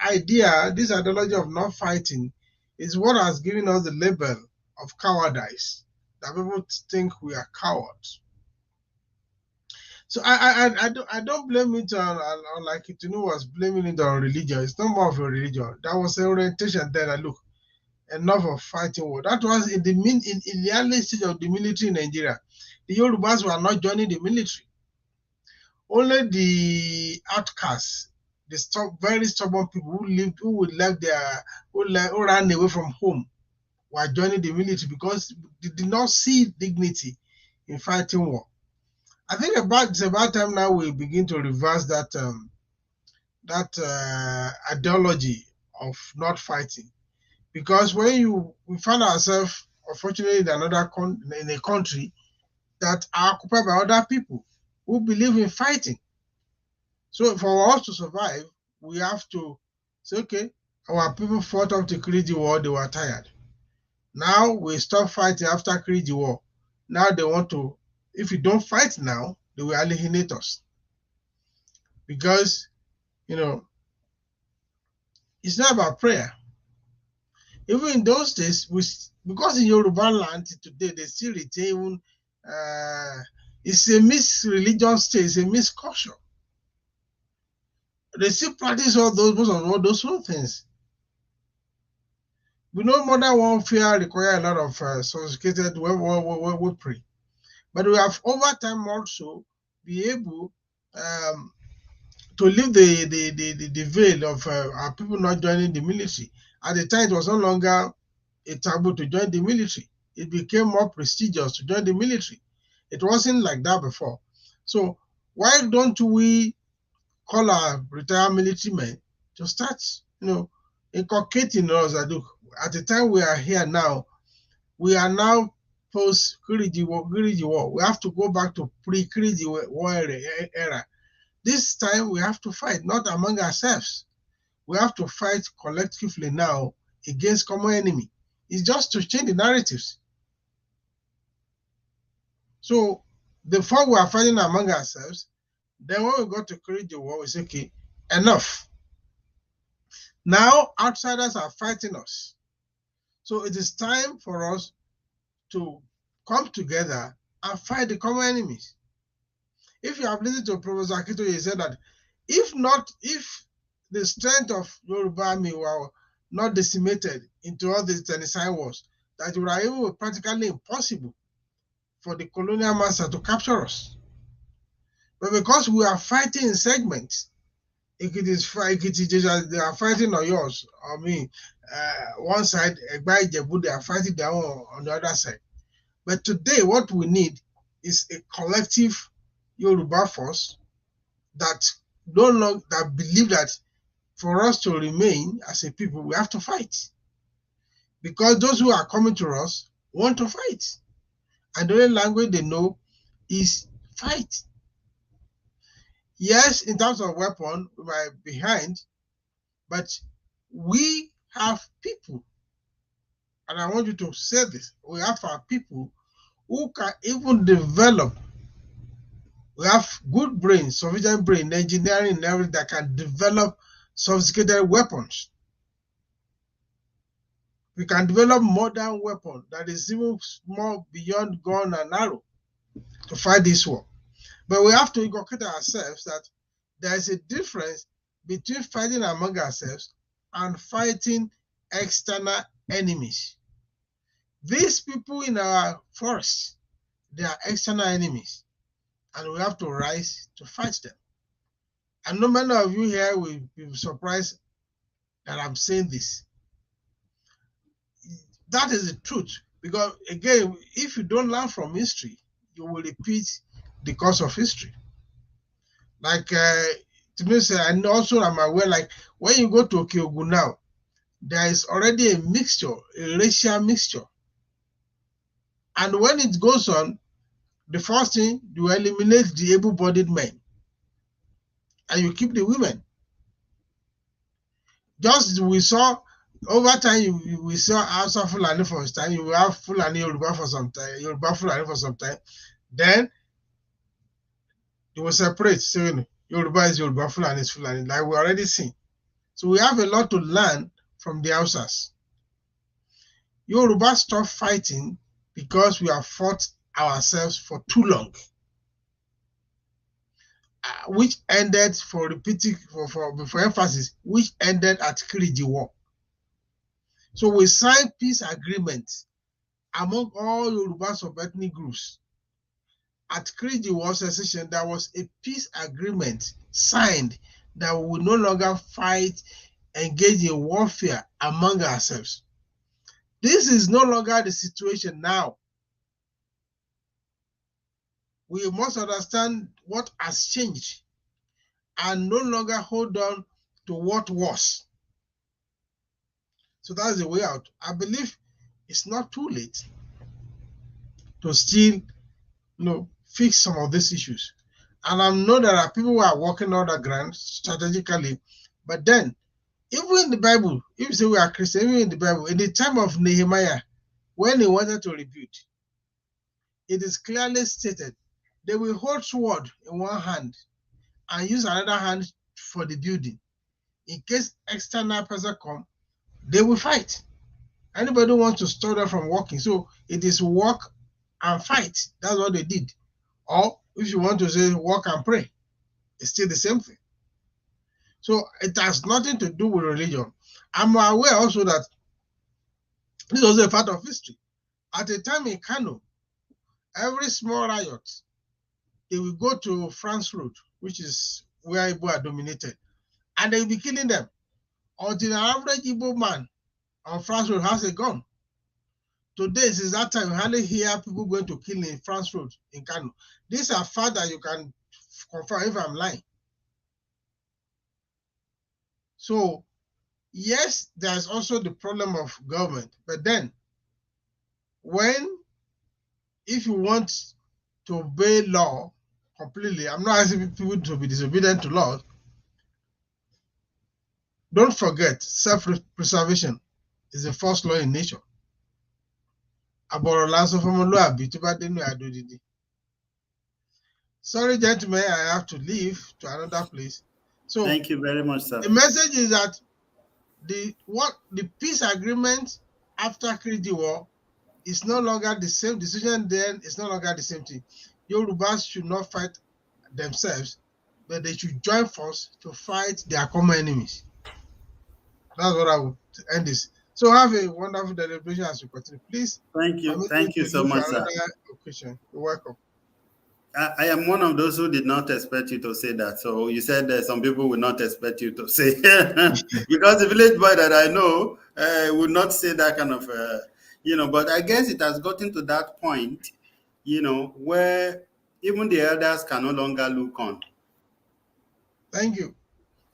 idea, this ideology of not fighting is what has given us the label of cowardice, that people think we are cowards. So I don't blame it on like Itunu was blaming it on religion. It's not more of a religion. That was an orientation there that, look, enough of fighting war. That was in the early stage of the military in Nigeria. The Yorubas were not joining the military. Only the outcasts, the very stubborn people who ran away from home, were joining the military because they did not see dignity in fighting war. I think it's about time now we begin to reverse that ideology of not fighting, because when we find ourselves unfortunately, in in a country that are occupied by other people who believe in fighting. So for us to survive, we have to say, okay, our people fought up to create the war, they were tired. Now we stop fighting after create the war. Now they want to, if we don't fight now, they will alienate us. Because, you know, it's not about prayer. Even in those days, because in Yoruba land today, they still retain, it's a mixed religion state, it's a mixed culture. They still practice all those whole things. We know modern warfare require a lot of sophisticated weaponry, but we have over time also be able to lift the veil of our people not joining the military. At the time, it was no longer a taboo to join the military. It became more prestigious to join the military. It wasn't like that before. So why don't we call our retired military men to start, inculcating us that look, at the time we are here now, we are now post-Kiriji war. We have to go back to pre-Kiriji war era. This time we have to fight, not among ourselves. We have to fight collectively now against common enemy. It's just to change the narratives. So before we are fighting among ourselves, then when we go to Kiriji war, we say, okay, enough. Now outsiders are fighting us. So it is time for us to come together and fight the common enemies. If you have listened to Professor Akito, he said that if the strength of Yoruba army were not decimated into all these Tenisai wars, that it would have even been practically impossible for the colonial master to capture us. But because we are fighting in segments, they are fighting on yours, I mean, one side, they are fighting their own on the other side. But today, what we need is a collective Yoruba force that believe that for us to remain as a people, we have to fight. Because those who are coming to us want to fight. And the only language they know is fight. Yes, in terms of weapon, we might be behind, but we have people, and I want you to say this, we have our people who can even develop. We have good brains, sufficient brain, engineering and everything that can develop sophisticated weapons. We can develop modern weapon that is even more beyond gun and arrow to fight this war. But we have to inculcate ourselves that there is a difference between fighting among ourselves and fighting external enemies. These people in our forest, they are external enemies, and we have to rise to fight them. And no many of you here will be surprised that I'm saying this. That is the truth, because again, if you don't learn from history, you will repeat the course of history. Like to me, and also I'm aware, like when you go to Okiogun now, there is already a mixture, a racial mixture. And when it goes on, the first thing, you eliminate the able-bodied men and you keep the women. Just we saw over time, we saw Hausa Fulani for some time, you will have Fulani Yoruba for some time, Yoruba Fulani for some time. Then you will separate, so Yoruba is Yoruba, Fulani is Fulani, like we already seen. So we have a lot to learn from the Hausas. Yoruba stopped fighting because we have fought ourselves for too long, which ended, for repeating, for emphasis, which ended at Kiriji War. So we signed peace agreements among all Yoruba sub-ethnic groups. At Kiriji War cessation, there was a peace agreement signed that we will no longer fight, engage in warfare among ourselves. This is no longer the situation now. We must understand what has changed and no longer hold on to what was. So that's the way out. I believe it's not too late to still, fix some of these issues. And I know there are people who are working on the ground strategically, but then even in the Bible, if you say we are Christian, even in the Bible, in the time of Nehemiah, when he wanted to rebuild, it is clearly stated they will hold sword in one hand and use another hand for the building. In case external person come, they will fight. Anybody wants to stop them from working. So it is work and fight. That's what they did. Or if you want to say work and pray, it's still the same thing. So it has nothing to do with religion. I'm aware also that this was a part of history. At a time in Kano, every small riot, they will go to France Road, which is where Igbo are dominated, and they will be killing them until an average Igbo man on France Road has a gun. Today, since that time, you hardly hear people going to kill in France Road in Kano. These are facts that you can confirm if I'm lying. So, yes, there's also the problem of government. But then, if you want to obey law completely, I'm not asking people to be disobedient to law. Don't forget, self-preservation is the first law in nature. Sorry, gentlemen, I have to leave to another place. So thank you very much, sir. The message is that the peace agreement after Kriji War is no longer the same decision. Then it's no longer the same thing. Yorubas should not fight themselves, but they should join force to fight their common enemies. That's what I would end this. So have a wonderful celebration as you continue. Please. Thank you so much, sir. Occasion. You're welcome. I am one of those who did not expect you to say that. So you said that some people would not expect you to say, because the village boy that I know would not say that kind of, but I guess it has gotten to that point, where even the elders can no longer look on. Thank you.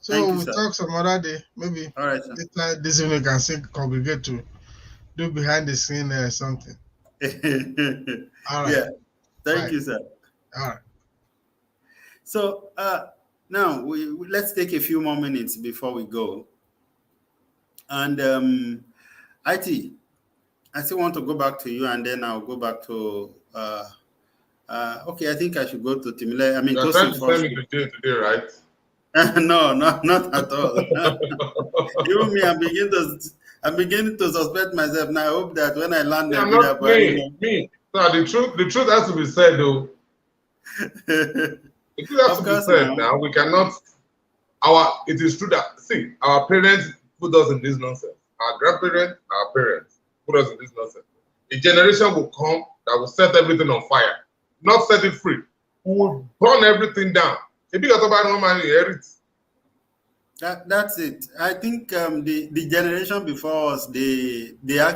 So Thank you, we'll talk some other day. Maybe all right, sir. This evening can say congregate to do behind the scene or something. All right. Yeah. Thank you, sir. All right. So now let's take a few more minutes before we go. And IT, I still want to go back to you, and then I'll go back to. Okay, I think I should go to Timile. I mean, you're trying to send me to jail today, right? No, not at all. Even me, I'm beginning to suspect myself now. I hope that when I land there, not me. No, the truth has to be said, though. It has to be said now. We cannot. It is true that our parents put us in this nonsense. Our grandparents, our parents put us in this nonsense. A generation will come that will set everything on fire, not set it free. We will burn everything down. That's it. I think the generation before us, they were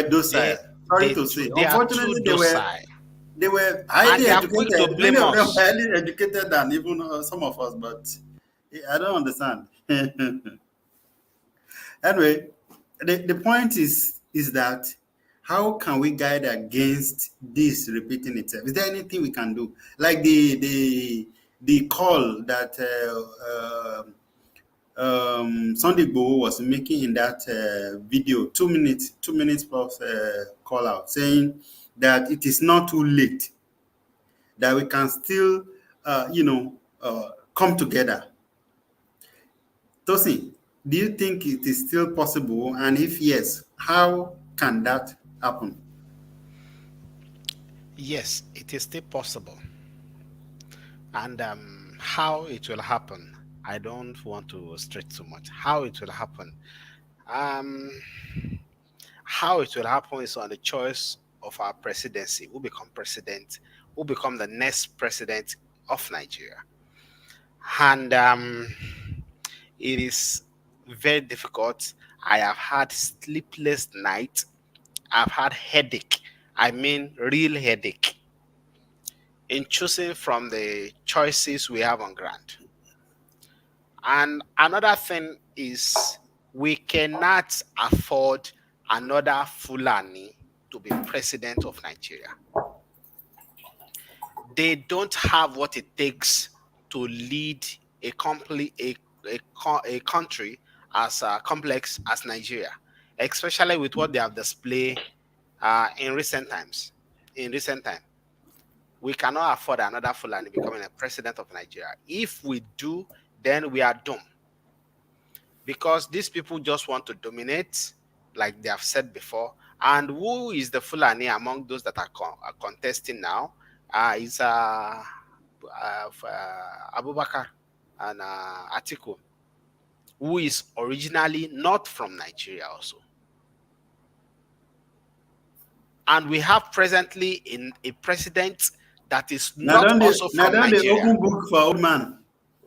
docile. Sorry to say. Unfortunately, they were highly educated. Many of them were highly educated than even some of us, but I don't understand. Anyway, the point is that how can we guide against this repeating itself? Is there anything we can do? Like the call that Sunday Igboho was making in that video, 2 minutes plus call out, saying that it is not too late, that we can still, come together. Tosin, do you think it is still possible? And if yes, how can that happen? Yes, it is still possible. And how it will happen, I don't want to stretch too much. How it will happen? How it will happen is on the choice of our presidency. Who become president? Who become the next president of Nigeria? And it is very difficult. I have had sleepless nights. I've had headache. I mean, real headache in choosing from the choices we have on ground. And another thing is we cannot afford another Fulani to be president of Nigeria. They don't have what it takes to lead a country as complex as Nigeria, especially with what they have displayed in recent times. We cannot afford another Fulani becoming a president of Nigeria. If we do, then we are doomed. Because these people just want to dominate, like they have said before. And who is the Fulani among those that are contesting now? Is Abubakar and Atiku, who is originally not from Nigeria also. And we have presently in a president that is not also from Nigeria. Open book for old man.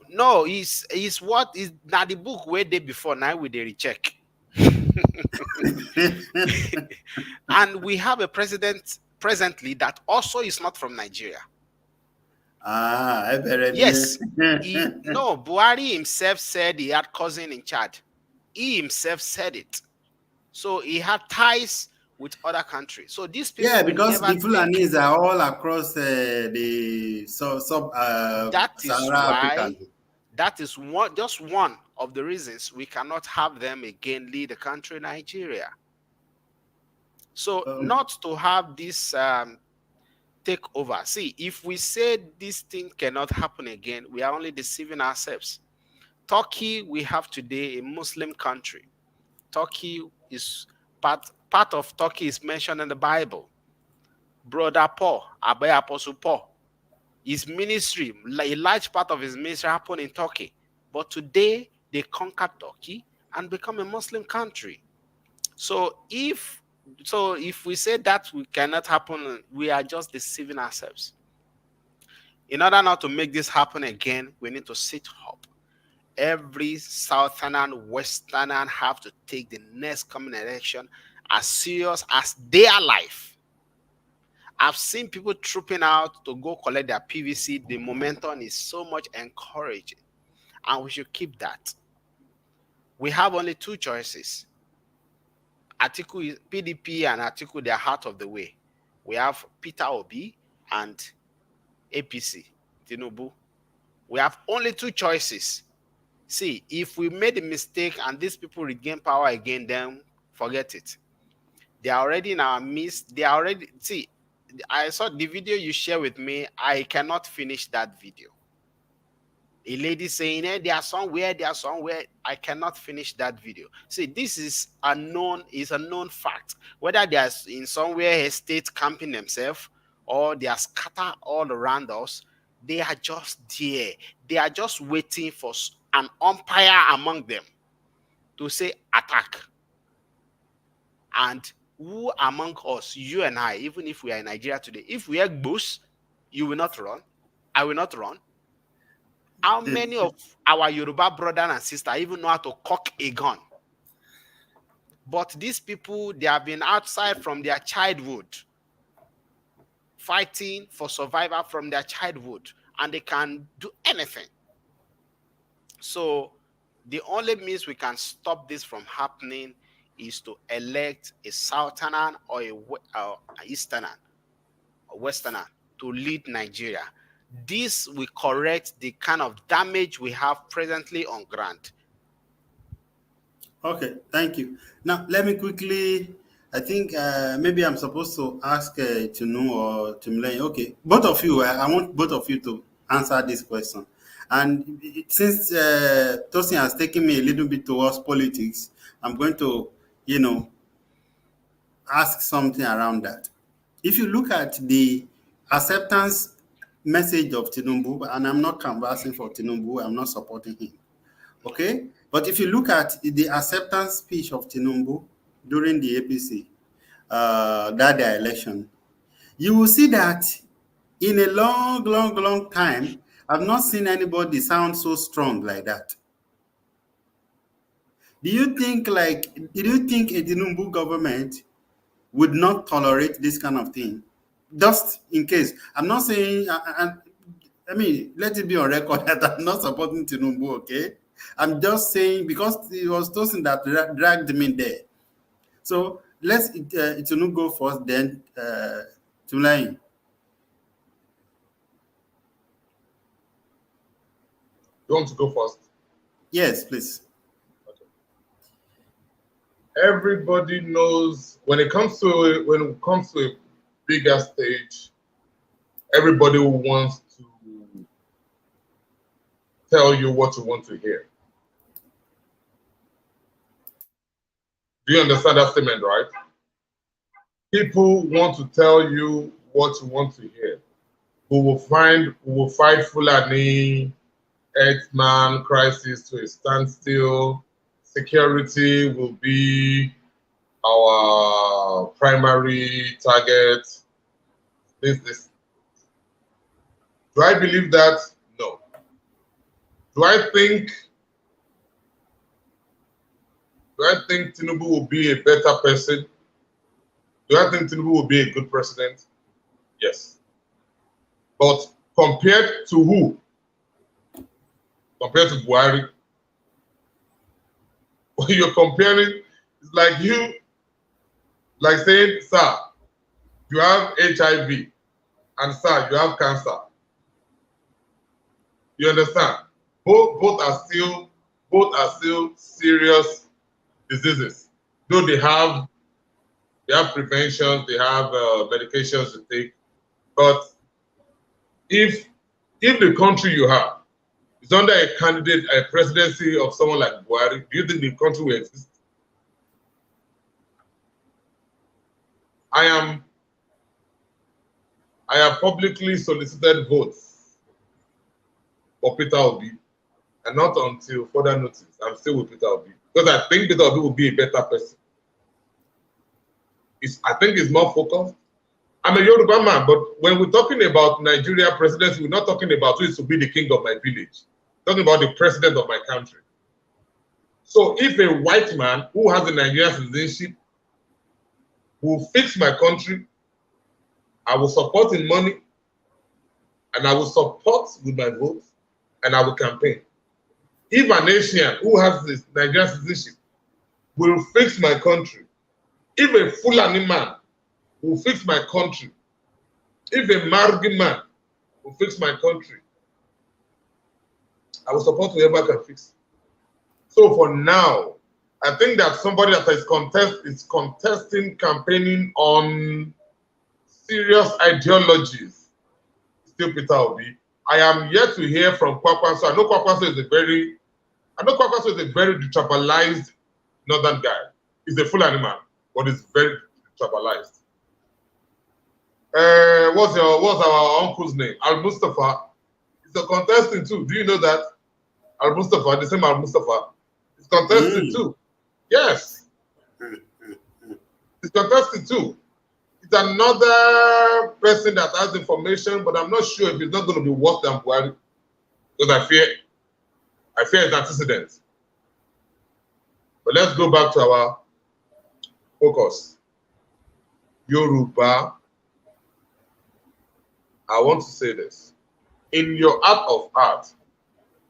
No, he's what is now the book where they before now with the recheck. And we have a president presently that also is not from Nigeria. Yes. No, Buhari himself said he had cousin in Chad. He himself said it. So he had ties with other countries. So these people, yeah, because the Fulanis are all across the that is why that is just one of the reasons we cannot have them again lead the country Nigeria. So not to have this take over. See, if we say this thing cannot happen again, we are only deceiving ourselves. Turkey, we have today a Muslim country. Turkey is part of Turkey is mentioned in the Bible. Brother Paul, Apostle Paul, his ministry, a large part of his ministry happened in Turkey. But today, they conquered Turkey and become a Muslim country. So if we say that we cannot happen, we are just deceiving ourselves. In order not to make this happen again, we need to sit up. Every Southern and Westerner have to take the next coming election as serious as their life. I've seen people trooping out to go collect their PVC. The momentum is so much encouraging, and we should keep that. We have only two choices. Atiku is PDP and Atiku, they are out of the way. We have Peter Obi and APC, Tinubu. We have only two choices. See, if we made a mistake and these people regain power again, then forget it. They are already in our midst. They are already, see, I saw the video you share with me. I cannot finish that video. A lady saying, they are somewhere. I cannot finish that video. See, this is a known fact. Whether they are in somewhere, a state camping themselves, or they are scattered all around us, they are just there. They are just waiting for an umpire among them to say attack. And who among us, you and I, even if we are in Nigeria today, if we are Igbos, you will not run. I will not run. How many of our Yoruba brothers and sisters even know how to cock a gun? But these people, they have been outside from their childhood, fighting for survival from their childhood, and they can do anything. So the only means we can stop this from happening is to elect a Southerner or a Easterner or Westerner to lead Nigeria. This will correct the kind of damage we have presently on ground. Okay, thank you. Now, let me quickly, I think maybe I'm supposed to ask Tunu or Timlay. Okay, both of you, I want both of you to answer this question. And since Tosin has taken me a little bit towards politics, I'm going to, ask something around that. If you look at the acceptance message of Tinubu, and I'm not canvassing for Tinubu, I'm not supporting him, okay? But if you look at the acceptance speech of Tinubu during the APC, that election, you will see that in a long time, I've not seen anybody sound so strong like that. Do you think a Tinubu government would not tolerate this kind of thing? Just in case. I'm not saying, I mean, let it be on record that I'm not supporting Tinubu, okay? I'm just saying, because it was Tosin that dragged me there. So let's Itunu go first, then Tulane. You want to go first? Yes, please. Okay. Everybody knows when it comes to a bigger stage, everybody wants to tell you what you want to hear. Do you understand that statement, right? People want to tell you what you want to hear. We will fight Fulani Earthman crisis to a standstill. Security will be our primary target. This. Do I believe that? No. Do I think Tinubu will be a better person? Do I think Tinubu will be a good president? Yes. But compared to who? Compared to Buhari? When you're comparing, it's like saying, sir, you have HIV, and sir, you have cancer. You understand? Both are still serious diseases. Though they have prevention, they have medications to take. But if the country you have is under a presidency of someone like Buhari, do you think the country will exist? I have publicly solicited votes for Peter Obi, and not until further notice. I'm still with Peter Obi because I think Peter Obi will be a better person. I think he's more focused. I'm a Yoruba man, but when we're talking about Nigeria presidency, we're not talking about who is to be the king of my village. We're talking about the president of my country. So if a white man who has a Nigerian citizenship will fix my country, I will support in money, and I will support with my votes, and I will campaign. If an Asian who has this Nigerian citizenship will fix my country, if a Fulani man will fix my country, if a Margi man will fix my country, I will support whoever can fix. So for now, I think that somebody that is contesting campaigning on serious ideologies, still Peter Obi. I am yet to hear from Kwakwanso. I know Kwakwanso is a very detribalized northern guy. He's a Fulani man, but he's very detribalized. What's our uncle's name? Al Mustafa. He's a contestant too. Do you know that? Al Mustafa, the same Al Mustafa, is contesting too. Yes. He's contesting too. It's another person that has information, but I'm not sure if it's not going to be worse than Buhari, because I fear it's antecedent. But let's go back to our focus. Yoruba. I want to say this. In your heart of heart,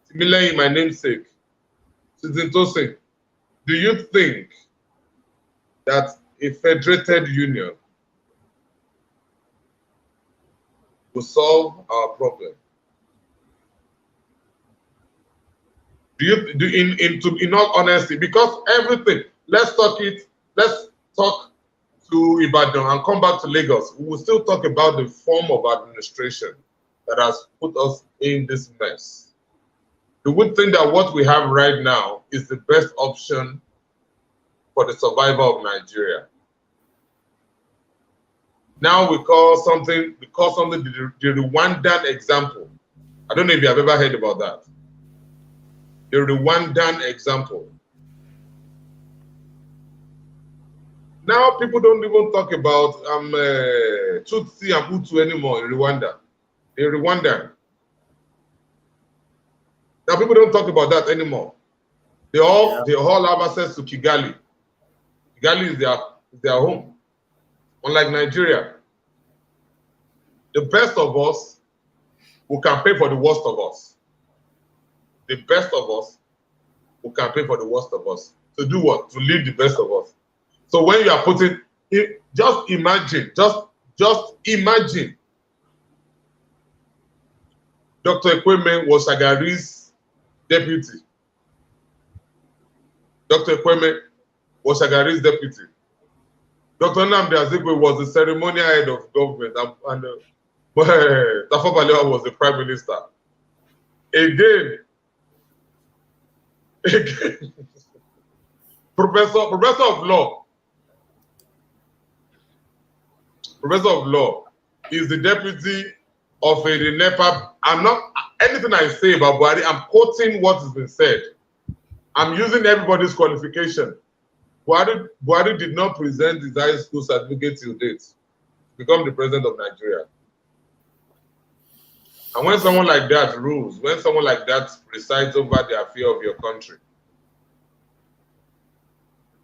similarly, my namesake, Susan Tosin, do you think that a federated union will solve our problem? In all honesty, because everything, let's talk to Ibadan and come back to Lagos. We will still talk about the form of administration that has put us in this mess. Do we think that what we have right now is the best option for the survival of Nigeria? Now we call something the Rwandan example. I don't know if you have ever heard about that. The Rwandan example. Now people don't even talk about Tutsi and Hutu anymore in Rwanda. In Rwanda. Now people don't talk about that anymore. They all have access to Kigali. Kigali is their home. Unlike Nigeria. The best of us will campaign for the worst of us. The best of us will campaign for the worst of us. To do what? To lead the best of us. So when you are putting, just imagine, just imagine, Dr. Ekweme was Shagari's deputy. Dr. Ekweme was Shagari's deputy. Dr. Nnamdi Azikiwe was the ceremonial head of government, and Tafawa Balewa was the prime minister. Again, professor of law is the deputy of the NEPA. I'm not, anything I say about Buhari, I'm quoting what has been said. I'm using everybody's qualification. Buhari did not present his high school certificate till date to become the president of Nigeria. And when someone like that rules, when someone like that presides over the affair of your country,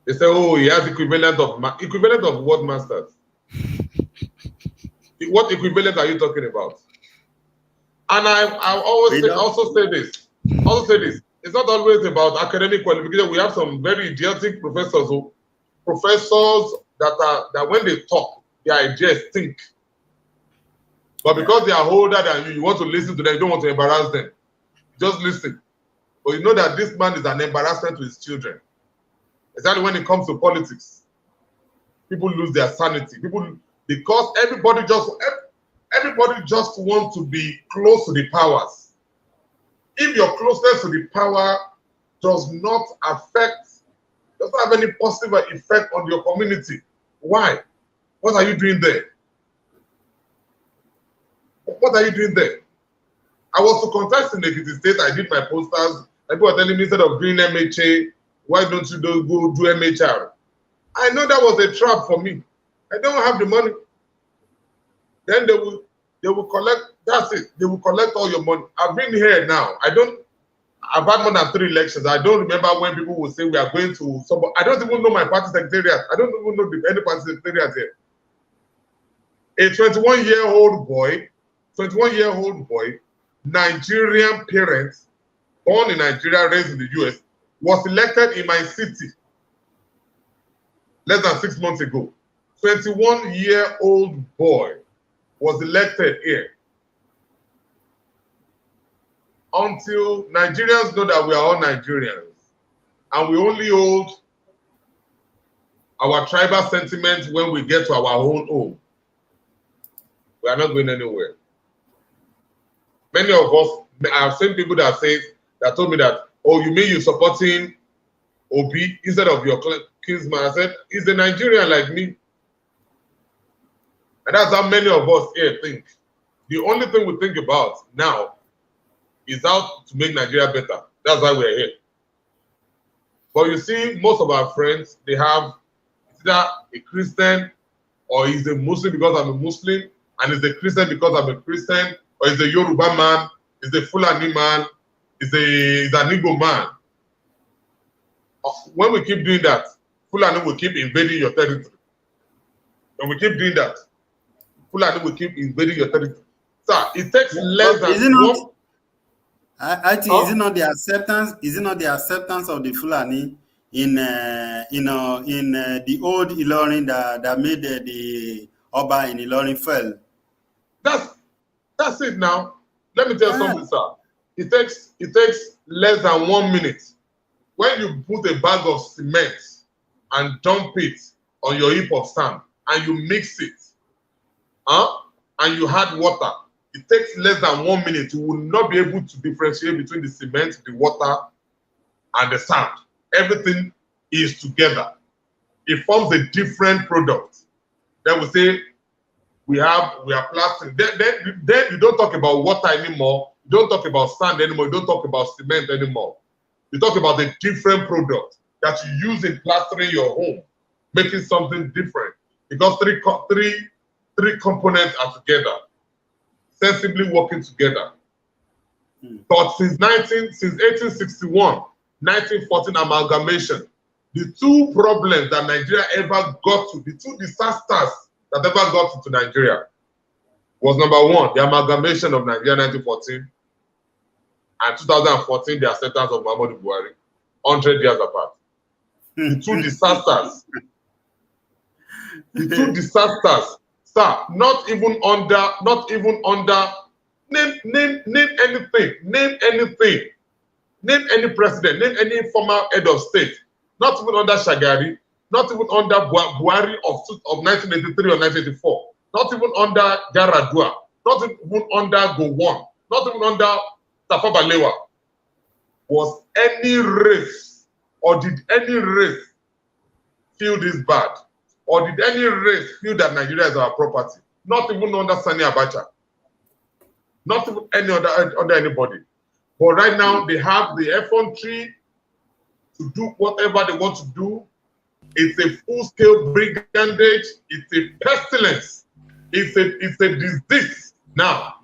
they say, oh, he has equivalent of what, masters? What equivalent are you talking about? And I always say, also say this. It's not always about academic qualification. We have some very idiotic professors that when they talk, their ideas think. But because they are older than you, you want to listen to them, you don't want to embarrass them. Just listen. But you know that this man is an embarrassment to his children. Exactly when it comes to politics. People lose their sanity. Because everybody just wants to be close to the powers. If your closeness to the power does not have any positive effect on your community, why? What are you doing there? What are you doing there? I was to contest in Ekiti State. I did my posters. People were telling me, instead of doing MHA, why don't you go do MHR? I know that was a trap for me. I don't have the money. Then they will collect, that's it. They will collect all your money. I've been here now. I've had more than 3 elections. I don't remember when people will say we are going to somebody. I don't even know my party secretariat. I don't even know any party secretariat here. A 21-year-old boy, Nigerian parents, born in Nigeria, raised in the US, was elected in my city less than 6 months ago. 21-year-old boy was elected here. Until Nigerians know that we are all Nigerians and we only hold our tribal sentiments when we get to our own home, we are not going anywhere. Many of us, I've seen people that told me that, oh, you mean you're supporting Obi instead of your kinsman? I said, he's a Nigerian like me. And that's how many of us here think. The only thing we think about now is how to make Nigeria better. That's why we're here. But you see, most of our friends, they have either a Christian or he's a Muslim because I'm a Muslim, and he's a Christian because I'm a Christian, or he's a Yoruba man, he's a Fulani man, he's an Igbo man. When we keep doing that, Fulani will keep invading your territory. When we keep doing that, Fulani will keep invading your territory. So it takes less than one. I think is it not the acceptance? Is it not the acceptance of the Fulani in the old Ilorin that made the Oba in Ilorin fell? That's it now. Let me tell you something, sir. It takes less than 1 minute. When you put a bag of cement and dump it on your heap of sand and you mix it, and you add water, it takes less than 1 minute. You will not be able to differentiate between the cement, the water, and the sand. Everything is together. It forms a different product. Then we say we are plastering. Then you don't talk about water anymore. You don't talk about sand anymore. You don't talk about cement anymore. You talk about a different product that you use in plastering your home, making something different. Because three components are together, sensibly working together. But since 1861, 1914 amalgamation, the two problems that Nigeria ever got to, the two disasters that ever got into Nigeria was, number one, the amalgamation of Nigeria 1914, and 2014, the acceptance of Muhammadu Buhari, 100 years apart. The two disasters The two disasters, sir, not even under, name anything, name any president, name any former head of state, not even under Shagari, not even under Buhari of 1983 or 1984, not even under Yaradua, not even under Gowon, not even under Tafawa Balewa. Was any race, or did any race feel this bad? Or did any race feel that Nigeria is our property? Not even under Sani Abacha. Not even any under anybody. But right now, they have the effrontery to do whatever they want to do. It's a full-scale brigandage. It's a pestilence. It's a disease. Now,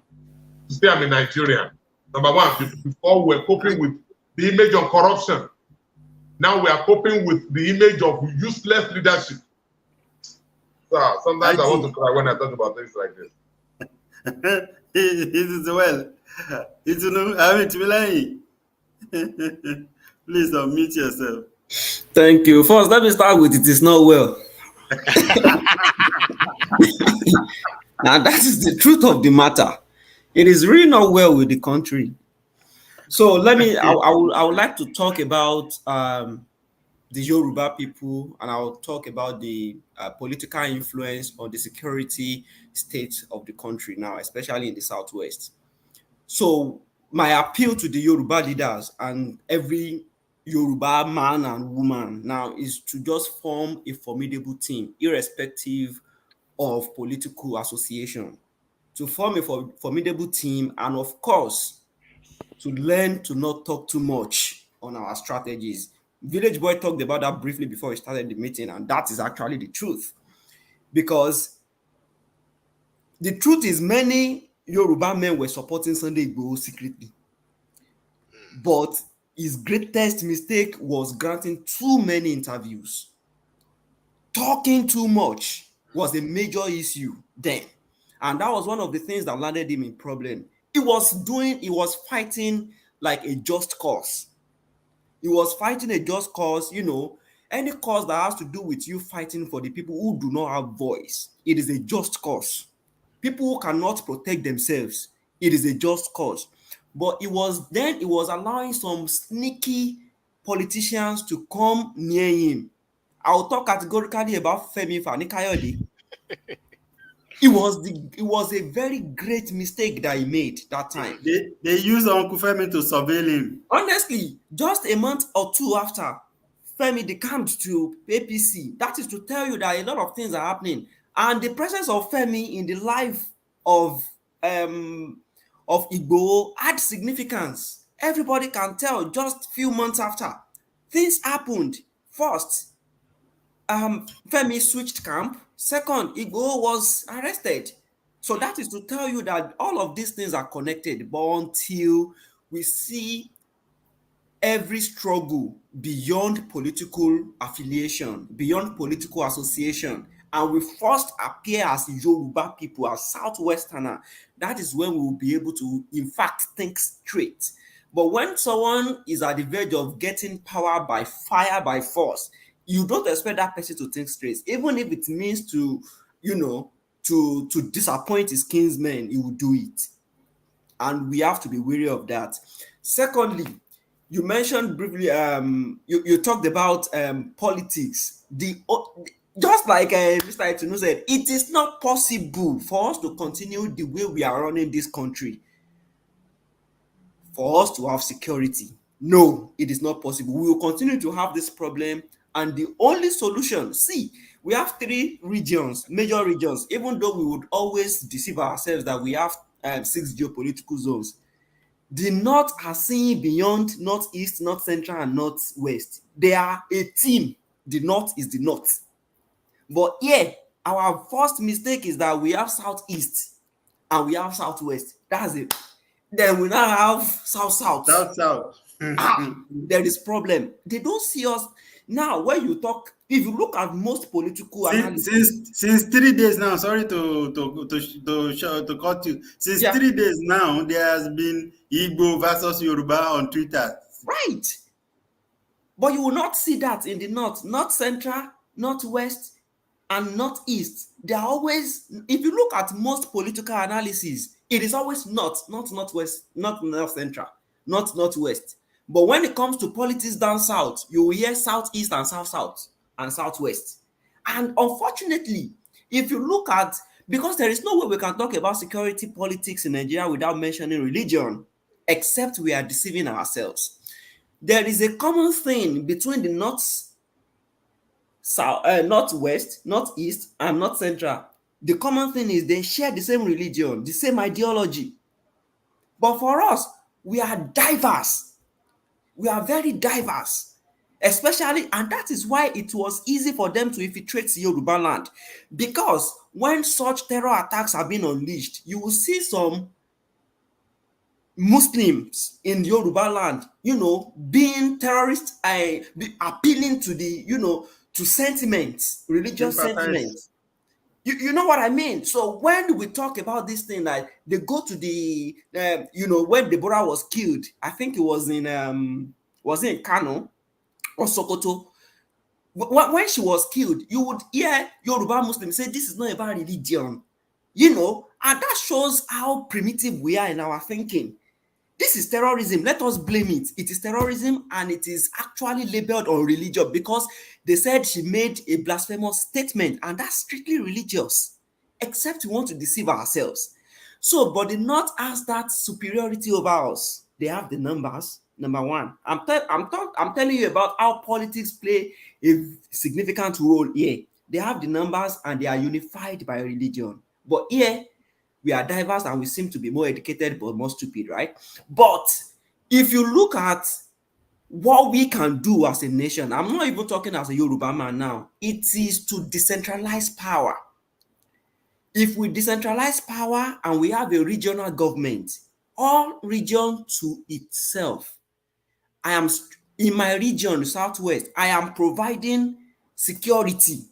to say I'm a Nigerian, number one, before we were coping with the image of corruption. Now we are coping with the image of useless leadership. So sometimes I want to cry when I talk about things like this. It is well. It's Please unmute yourself. Thank you. First, let me start with it is not well. Now, that is the truth of the matter. It is really not well with the country. So let me, I would like to talk about the Yoruba people, and I'll talk about the political influence on the security state of the country now, especially in the Southwest. So my appeal to the Yoruba leaders and every Yoruba man and woman now is to just form a formidable team, irrespective of political association, to form a formidable team, and of course, to learn to not talk too much on our strategies. Village Boy talked about that briefly before we started the meeting, and that is actually the truth. Because the truth is many Yoruba men were supporting Sunday Igboho secretly. But his greatest mistake was granting too many interviews. Talking too much was a major issue then. And that was one of the things that landed him in problem. He was fighting like a just cause. He was fighting a just cause, any cause that has to do with you fighting for the people who do not have voice. It is a just cause. People who cannot protect themselves, it is a just cause. But it was allowing some sneaky politicians to come near him. I'll talk categorically about Femi Fani-Kayode. It was a very great mistake that he made that time. They used Uncle Femi to surveil him. Honestly, just a month or two after Femi decamped to APC, that is to tell you that a lot of things are happening. And the presence of Femi in the life of Igboho had significance. Everybody can tell just a few months after. Things happened. First, Femi switched camp. Second, Igboho was arrested. So that is to tell you that all of these things are connected. But until we see every struggle beyond political affiliation, beyond political association, and we first appear as Yoruba people, as Southwesterner, that is when we will be able to, in fact, think straight. But when someone is at the verge of getting power by fire, by force, you don't expect that person to think straight. Even if it means to disappoint his kinsmen, he will do it. And we have to be wary of that. Secondly, you mentioned briefly, you talked about politics. Just like Mr. Etunu said, it is not possible for us to continue the way we are running this country for us to have security. No, it is not possible. We will continue to have this problem, and the only solution, we have 3 regions, major regions, even though we would always deceive ourselves that we have 6 geopolitical zones. The North are seeing beyond Northeast, North Central, and Northwest. They are a team. The North is the North. But here, our first mistake is that we have Southeast and we have Southwest. That's it. Then we now have South. There is problem. They don't see us. Now, when you talk, if you look at most political analysis, since 3 days now, sorry to cut you. Since 3 days now, there has been Igbo versus Yoruba on Twitter. Right. But you will not see that in the North Central, Northwest. and Northeast, they are always, if you look at most political analysis, it is always North, not Northwest, not North Central, not Northwest. But when it comes to politics down South, you will hear Southeast and South and Southwest. And unfortunately, if you look at, because there is no way we can talk about security politics in Nigeria without mentioning religion, except we are deceiving ourselves. There is a common thing between the Northwest, Northeast, and North Central. The common thing is they share the same religion, the same ideology. But for us, we are diverse. We are very diverse. Especially, and that is why it was easy for them to infiltrate Yoruba land. Because when such terror attacks have been unleashed, you will see some Muslims in Yoruba land, being terrorists, appealing to to sentiments, religious Sympathize. sentiments. You know what I mean? So when we talk about this thing, like they go to the, when Deborah was killed, I think it was in Kano or Sokoto. When she was killed, you would hear Yoruba Muslims say this is not about religion, and that shows how primitive we are in our thinking. This is terrorism. Let us blame it. It is terrorism, and it is actually labeled on religion because they said she made a blasphemous statement, and that's strictly religious, except we want to deceive ourselves. So, but the North has that superiority over us. They have the numbers, number one. I'm telling you about how politics play a significant role here. They have the numbers, and they are unified by religion. But here, we are diverse and we seem to be more educated but more stupid, right? But if you look at what we can do as a nation, I'm not even talking as a Yoruba man now, it is to decentralize power. If we decentralize power and we have a regional government, all region to itself, I am in my region, Southwest, I am providing security,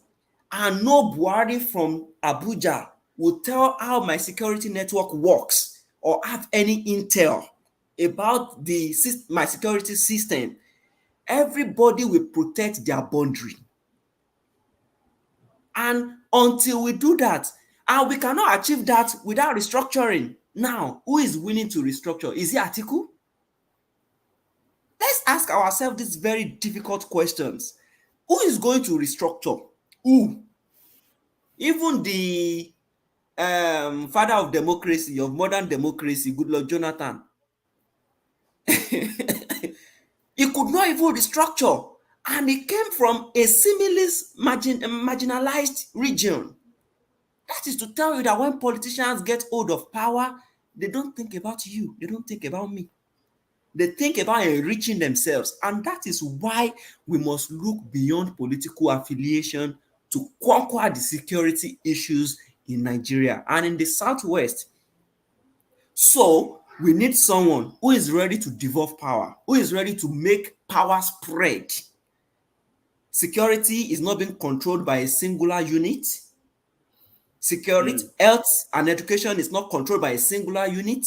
and no Buhari from Abuja will tell how my security network works or have any intel about my security system. Everybody will protect their boundary. And until we do that, and we cannot achieve that without restructuring. Now, who is willing to restructure? Is it Atiku? Let's ask ourselves these very difficult questions. Who is going to restructure? Who? Even the father of democracy, of modern democracy, Goodluck Jonathan, he could not even restructure, and he came from a similarly marginalized region. That is to tell you that when politicians get hold of power, they don't think about you, they don't think about me. They think about enriching themselves, and that is why we must look beyond political affiliation to conquer the security issues in Nigeria and in the Southwest. So we need someone who is ready to devolve power, who is ready to make power spread. Security is not being controlled by a singular unit. Security, health, and education is not controlled by a singular unit.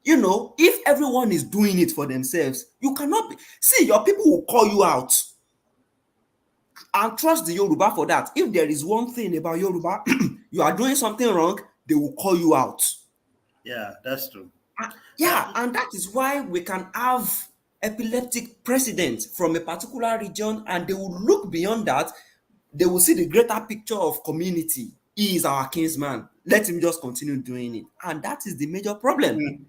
If everyone is doing it for themselves, you cannot see, your people will call you out. And trust the Yoruba for that. If there is one thing about Yoruba, you are doing something wrong, they will call you out. Yeah, that's true. And that is why we can have epileptic presidents from a particular region, and they will look beyond that. They will see the greater picture of community. He is our kinsman. Let him just continue doing it. And that is the major problem.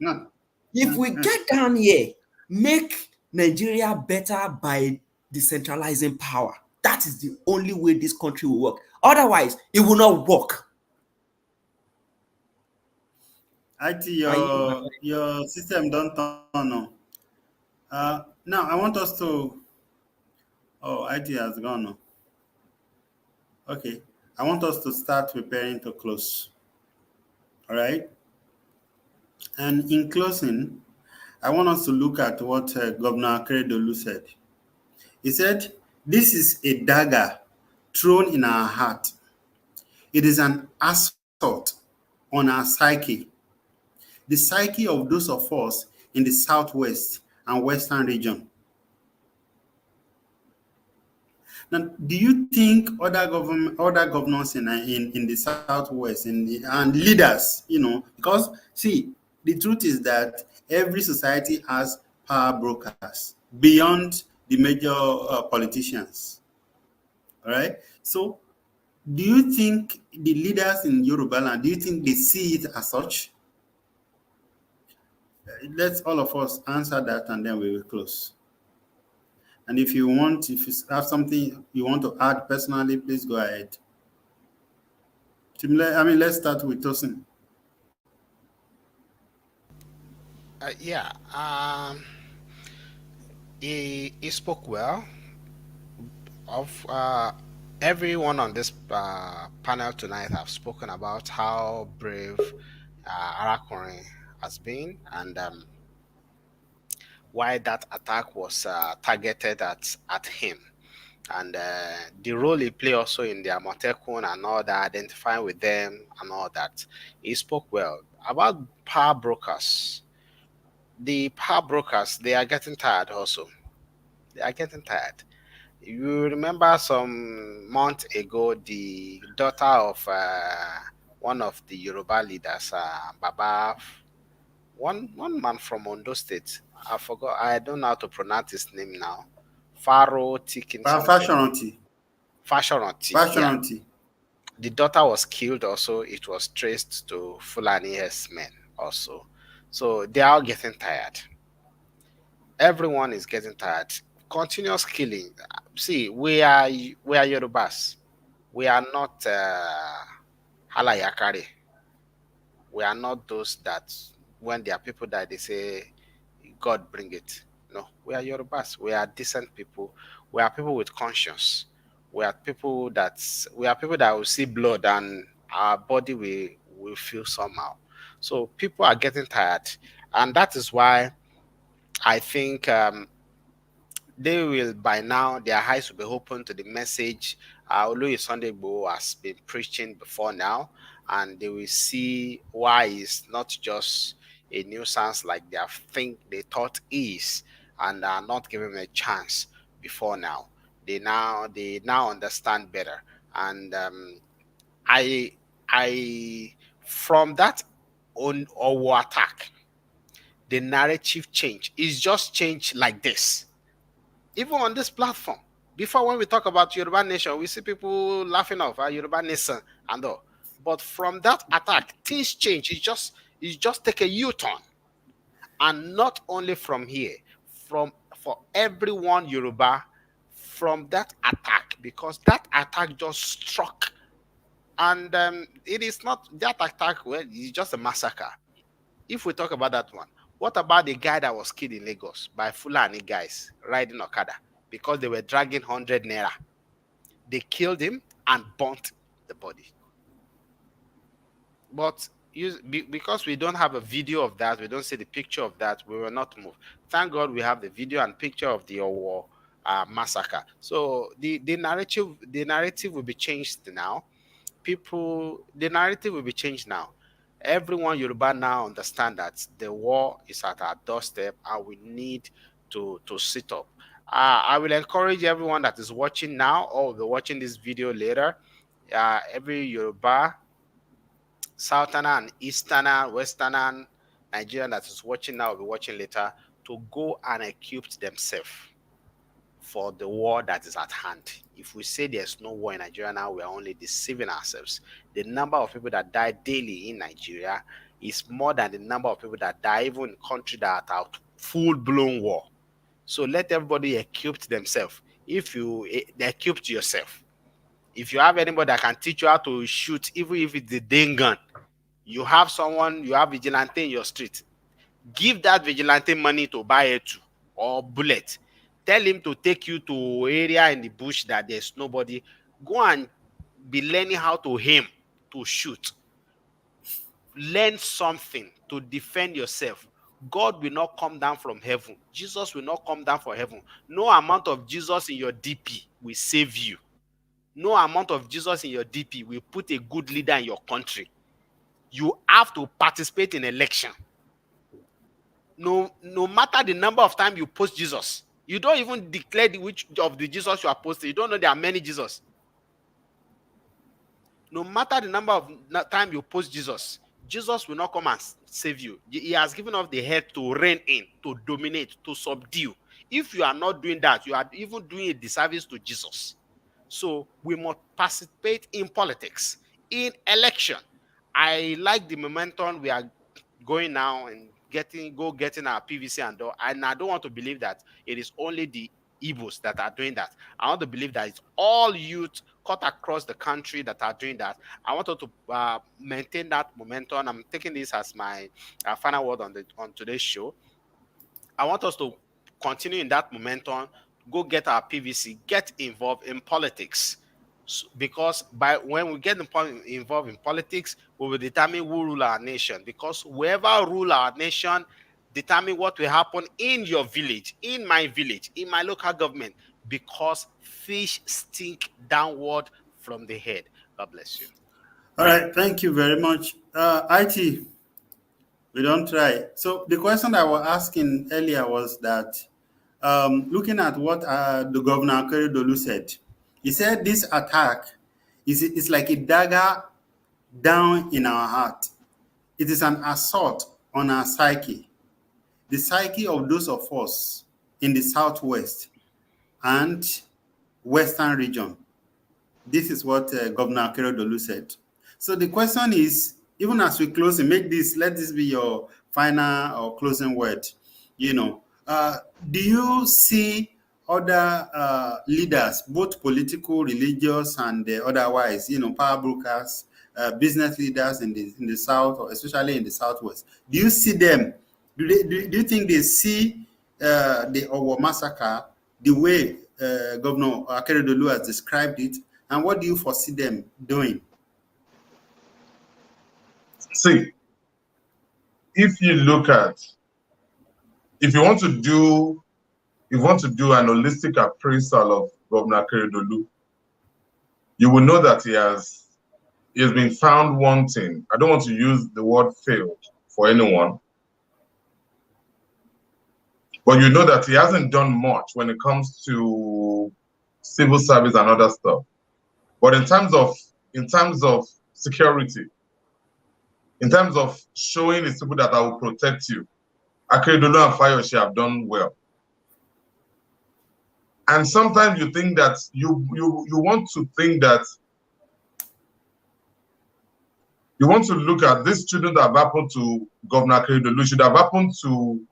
If we get down here, make Nigeria better by decentralizing power. That is the only way this country will work. Otherwise, it will not work. IT, your system don't turn on. Now I want us to. Oh, IT has gone on. Okay, I want us to start preparing to close. All right. And in closing, I want us to look at what Governor Akeredolu said. He said, "This is a dagger thrown in our heart. It is an assault on our psyche, the psyche of those of us in the Southwest and Western region. Now, do you think other governors in the southwest, and leaders, because see, the truth is that every society has power brokers beyond the major politicians. All right. So, do you think the leaders in Yoruba land, do you think they see it as such? Let's all of us answer that, and then we will close. And if you have something you want to add personally, please go ahead. Let's start with Tosin. Yeah, he spoke well. Of everyone on this panel tonight have spoken about how brave Arakorin has been, and why that attack was targeted at him, and the role he played also in the Amotekun and all that, identifying with them and all that. He spoke well about power brokers. The power brokers, they are getting tired also. They are getting tired. You remember some month ago, the daughter of one of the Yoruba leaders, Baba, one man from Ondo State. I forgot. I don't know how to pronounce his name now. Pharaoh Tikin something. Fashoranti. Yeah. Fashionanti. The daughter was killed also. It was traced to Fulani men also. So they are all getting tired. Everyone is getting tired. Continuous killing. See, we are Yorubas. We are not Halayakari. We are not those that when there are people that they say, God bring it. No, we are Yorubas. We are decent people. We are people with conscience. We are people that will see blood and our body will feel somehow. So people are getting tired, and that is why I think they will by now their eyes will be open to the message Oloye Sunday Igboho has been preaching before now, and they will see why it's not just a nuisance like they thought is, and are not giving him a chance before now. They now understand better, and I I from that on Owo attack, the narrative change is just changed like this. Even on this platform, before when we talk about Yoruba nation, we see people laughing off our Yoruba nation and all. But from that attack, things change. It's just take a U-turn, and not only from here, for everyone Yoruba, from that attack, because that attack just struck, and it is not that attack. Well, it's just a massacre. If we talk about that one, what about the guy that was killed in Lagos by Fulani guys riding Okada because they were dragging 100 naira? They killed him and burnt the body. But because we don't have a video of that, we don't see the picture of that, we will not move. Thank God we have the video and picture of the Owo massacre. So the narrative will be changed now. The narrative will be changed now. Everyone Yoruba now understand that the war is at our doorstep and we need to sit up. I will encourage everyone that is watching now or will be watching this video later, every Yoruba, Southerner and Easterner, Westerner, Nigerian that is watching now will be watching later, to go and equip themselves for the war that is at hand. If we say there's no war in Nigeria now, we are only deceiving ourselves. The number of people that die daily in Nigeria is more than the number of people that die even in countries that are full-blown war. So let everybody equip themselves. If you equip yourself, if you have anybody that can teach you how to shoot, even if it's the dang gun, you have vigilante in your street, give that vigilante money to buy a two or bullet. Tell him to take you to area in the bush that there's nobody. Go and be learning how to aim, to shoot. Learn something to defend yourself. God will not come down from heaven. Jesus will not come down from heaven. No amount of Jesus in your DP will save you. No amount of Jesus in your DP will put a good leader in your country. You have to participate in election. No matter the number of times you post Jesus, You don't even declare which of the Jesus you are posting. You don't know there are many Jesus. No matter the number of time you post Jesus, Jesus will not come and save you. He has given us the head to reign in, to dominate, to subdue. If you are not doing that, you are even doing a disservice to Jesus. So we must participate in politics, in election. I like the momentum we are going now and getting our PVC and all. And I don't want to believe that it is only the Igbos that are doing that. I want to believe that it's all youth cut across the country that are doing that. I want to maintain that momentum. I'm taking this as my final word on today's show. I want us to continue in that momentum, go get our PVC, get involved in politics. Because when we get involved in politics, we will determine who rule our nation. Because whoever rule our nation determine what will happen in your village, in my local government. Because fish stink downward from the head. God bless you. All right, thank you very much. IT, we don't try. So the question I was asking earlier was that looking at what the governor Akeredolu said, he said this attack is like a dagger down in our heart. It is an assault on our psyche, the psyche of those of us in the Southwest and Western region. This is what Governor Akeredolu said. So the question is, even as we close and let this be your final or closing word, do you see other leaders, both political, religious, and otherwise, power brokers, business leaders in the South, or especially in the Southwest? Do you see them? Do you think they see the Owo Massacre the way Governor Akeredolu has described it? And what do you foresee them doing? See, if you want to do an holistic appraisal of Governor Akeredolu, you will know that he has been found wanting. I don't want to use the word failed for anyone, but you know that he hasn't done much when it comes to civil service and other stuff. But in terms of security, in terms of showing his people that I will protect you, Akeredolu and Fayose have done well. And sometimes you think that you want to look at this student that have happened to Governor Akeredolu should have happened to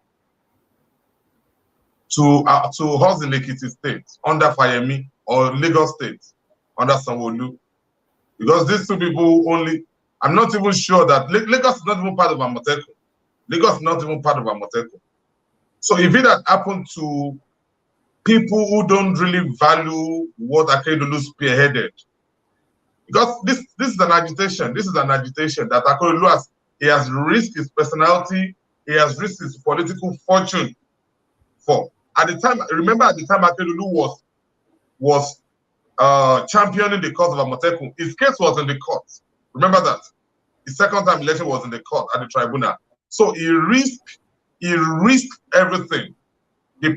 us in Ekiti State under Fayemi, or Lagos State under Sanwo-Olu, because these two people only. I'm not even sure that Lagos is not even part of Amotekun. Lagos is not even part of Amotekun. So if it had happened to people who don't really value what Akeredolu spearheaded, because this is an agitation. This is an agitation that Akeredolu has risked his personality, he has risked his political fortune for. At the time, remember, at the time Akeredolu was championing the cause of Amotekun, his case was in the court. Remember that. His second time election was in the court at the tribunal. So he risked everything. The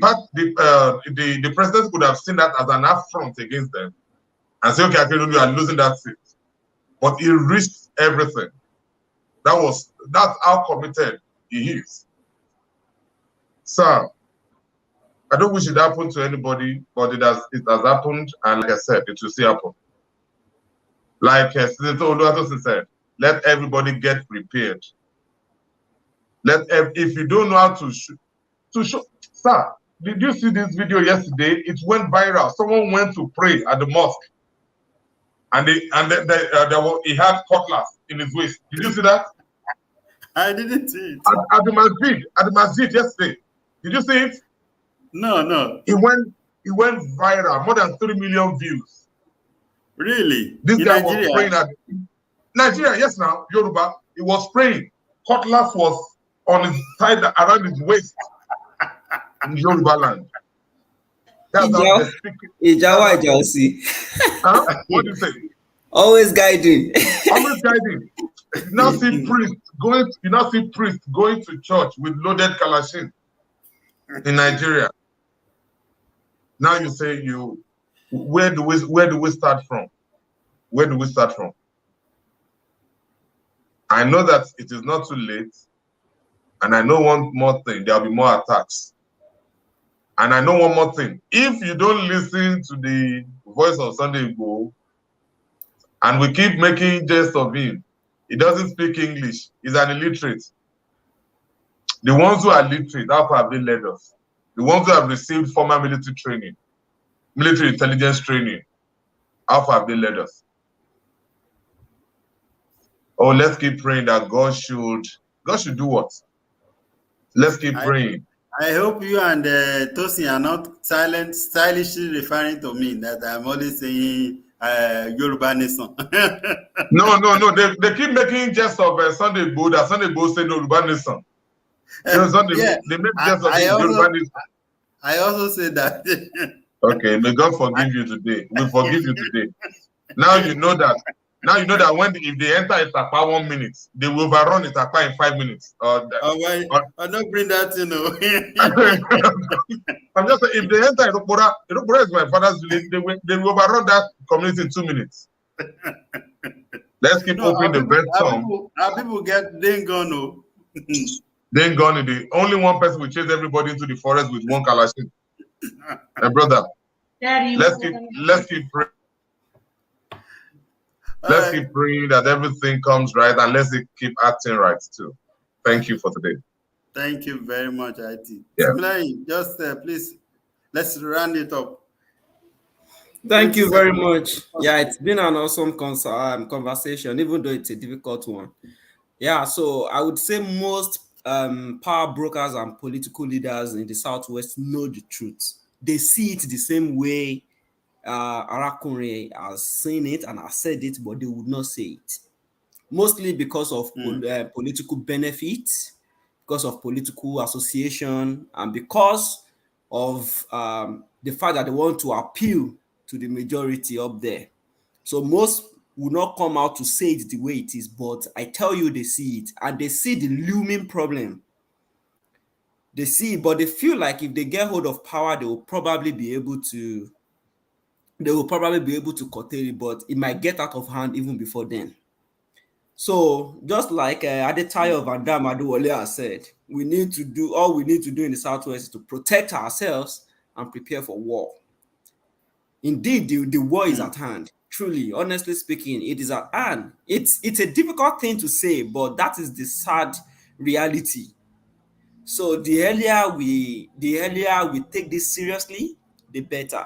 president could have seen that as an affront against them and say, okay, Akeredolu, you are losing that seat. But he risked everything. That's how committed he is. So I don't wish it happened to anybody, but it has happened, and like I said, it will still happen. Like Senator Oluwatosin said, let everybody get prepared. If you don't know how to show, sir, did you see this video yesterday? It went viral. Someone went to pray at the mosque, and he had cutlass in his waist. Did you see that? I didn't see it. At the masjid yesterday. Did you see it? No. It went viral. More than 3 million views. Really? This in guy Nigeria? was praying at Nigeria, yes, now Yoruba. He was praying. Cutlass was tied around his waist in Yoruba land. That's how they speak. Huh? What do you say? Always guiding. Always guiding. You now see priests going to church with loaded kalashin in Nigeria. Now you say where do we start from? Where do we start from? I know that it is not too late, and I know one more thing: there'll be more attacks. And I know one more thing: if you don't listen to the voice of Sunday Igboho, and we keep making jest of him, he doesn't speak English. He's an illiterate. The ones who are literate, how far have they led us? The ones who have received formal military training, military intelligence training, how far have they led us? Oh, let's keep praying that God should do what? Let's keep praying. I hope you and Tosin are not stylishly referring to me that I'm always saying Yoruba Nation. No. They keep making jest of Sunday Igboho, that Sunday Igboho say no Yoruba Nation. They make jest of Yoruba Nation. I also say that. Okay, may God forgive you today. We forgive you today. Now you know that. Now you know that if they enter Itapa 1 minute, they will overrun Itapa in 5 minutes. I don't bring that, I'm just saying, if they enter Itapura is my father's village, they will overrun that community in 2 minutes. Let's keep hoping the best come. Our people they ain't gone, no. They ain't gone. The only one person will chase everybody into the forest with one Kalashnik. My brother, Daddy, let's keep praying. Let's keep praying that everything comes right, and let's keep acting right too. Thank you for today. Thank you very much, IT. Yeah. Just please, let's round it up. Thank you very much. Yeah, it's been an awesome conversation, even though it's a difficult one. Yeah, so I would say most power brokers and political leaders in the Southwest know the truth. They see it the same way Arakunre has seen it and has said it, but they would not say it. Mostly because of political benefits, because of political association, and because of the fact that they want to appeal to the majority up there. So most will not come out to say it the way it is, but I tell you, they see it, and they see the looming problem. They see it, but they feel like if they get hold of power, they will probably be able to curtail it, but it might get out of hand even before then. So just like Adetayo Van Dam Adewale has said, all we need to do in the Southwest is to protect ourselves and prepare for war. Indeed, the war is at hand. Truly, honestly speaking, it is at hand. It's a difficult thing to say, but that is the sad reality. So the earlier we take this seriously, the better.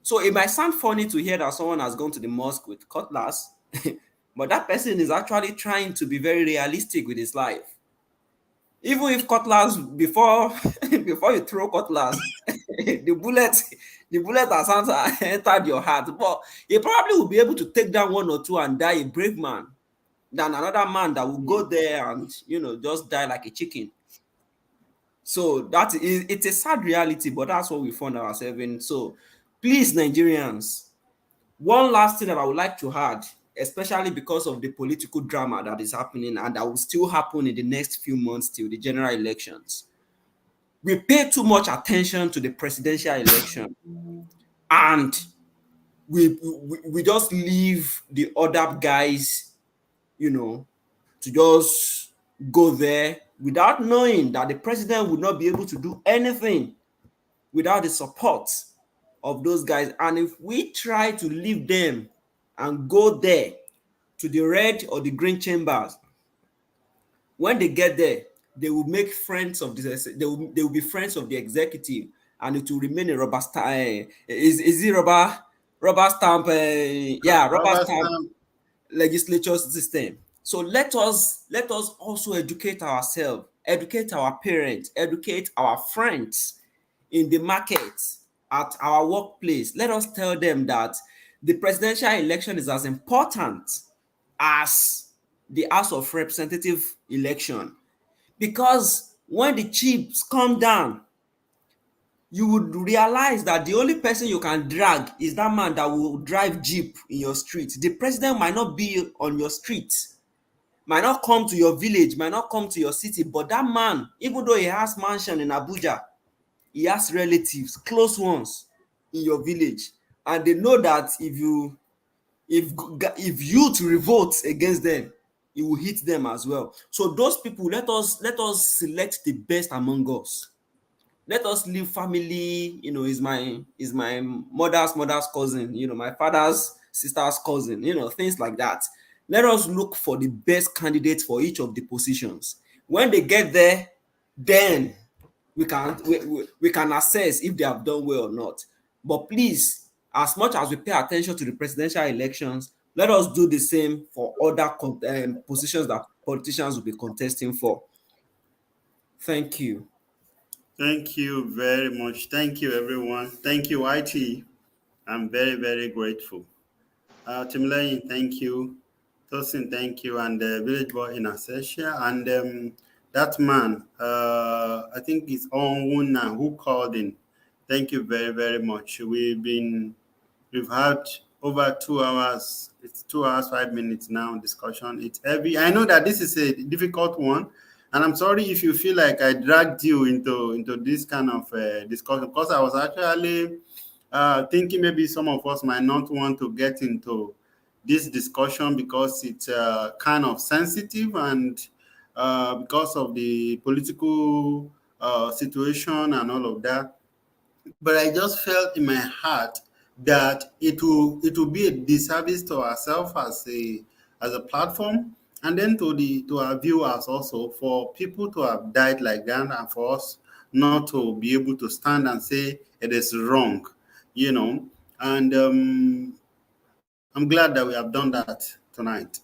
So it might sound funny to hear that someone has gone to the mosque with cutlass, but that person is actually trying to be very realistic with his life. Even if cutlass, before you throw cutlass, the bullet has entered your heart, but he probably will be able to take down one or two and die a brave man than another man that will go there and just die like a chicken. So it's a sad reality, but that's what we found ourselves in. So please, Nigerians, one last thing that I would like to add, especially because of the political drama that is happening and that will still happen in the next few months till the general elections. We pay too much attention to the presidential election, and we just leave the other guys, to just go there without knowing that the president would not be able to do anything without the support of those guys. And if we try to leave them and go there to the red or the green chambers, when they get there, they will make friends of this. They will be friends of the executive, and it will remain a rubber stamp. Is it rubber stamp? Rubber stamp legislature system. So let us also educate ourselves, educate our parents, educate our friends in the market, at our workplace. Let us tell them that the presidential election is as important as the House of Representatives election, because when the chips come down, you would realize that the only person you can drag is that man that will drive jeep in your street. The president might not be on your street, might not come to your village, might not come to your city, but that man, even though he has mansion in Abuja, he has relatives, close ones in your village, and they know that if youth revolt against them, it will hit them as well. So those people, let us select the best among us. Let us leave family, is my mother's cousin, my father's sister's cousin, things like that. Let us look for the best candidate for each of the positions. When they get there, then we can assess if they have done well or not. But please, as much as we pay attention to the presidential elections, let us do the same for other positions that politicians will be contesting for. Thank you. Thank you very much. Thank you, everyone. Thank you, IT. I'm very, very grateful. Timlayin, thank you. Tosin, thank you. And Village Boy in Assetia. And that man, I think it's Onwuna who called in. Thank you very, very much. We've had over 2 hours. It's 2 hours, 5 minutes now discussion. It's heavy. I know that this is a difficult one. And I'm sorry if you feel like I dragged you into this kind of discussion, because I was actually thinking maybe some of us might not want to get into this discussion because it's kind of sensitive, and because of the political situation and all of that. But I just felt in my heart that it will be a disservice to ourselves as a platform, and then to our viewers also, for people to have died like that, and for us not to be able to stand and say it is wrong, And I'm glad that we have done that tonight.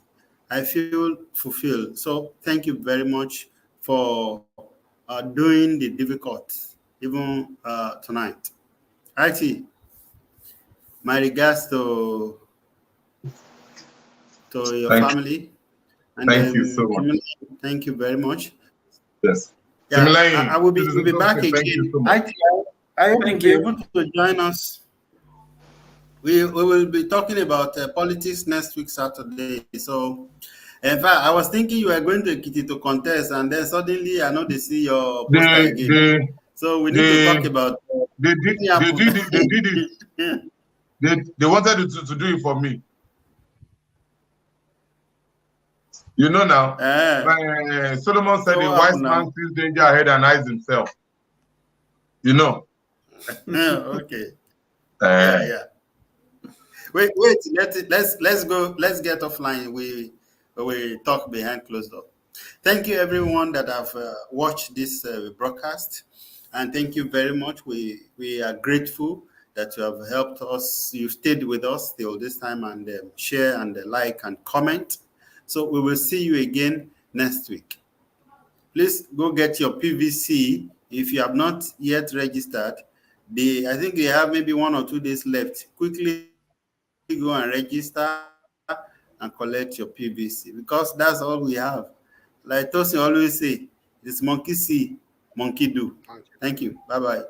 I feel fulfilled. So thank you very much for doing the difficult, even tonight. IT, my regards to your family. And thank you so much. Thank you very much. Yes. Yeah, I will be back again. Thank you so much. I hope you'll be able to join us. We will be talking about politics next week, Saturday. So, in fact, I was thinking you were going to Ekiti to contest, and then suddenly I know they see your poster again. So we need to talk about. They did it. They wanted to do it for me. You know now. Solomon said, "A wise man sees danger ahead and hides himself." You know. Okay. Yeah. Wait. Let's go. Let's get offline. We talk behind closed door. Thank you, everyone that have watched this broadcast, and thank you very much. We are grateful that you have helped us. You stayed with us till this time, and share and like and comment. So we will see you again next week. Please go get your PVC if you have not yet registered. I think they have maybe 1 or 2 days left. Quickly go and register and collect your PVC, because that's all we have. Like Tosin always say, it's monkey see, monkey do. Thank you. Bye-bye.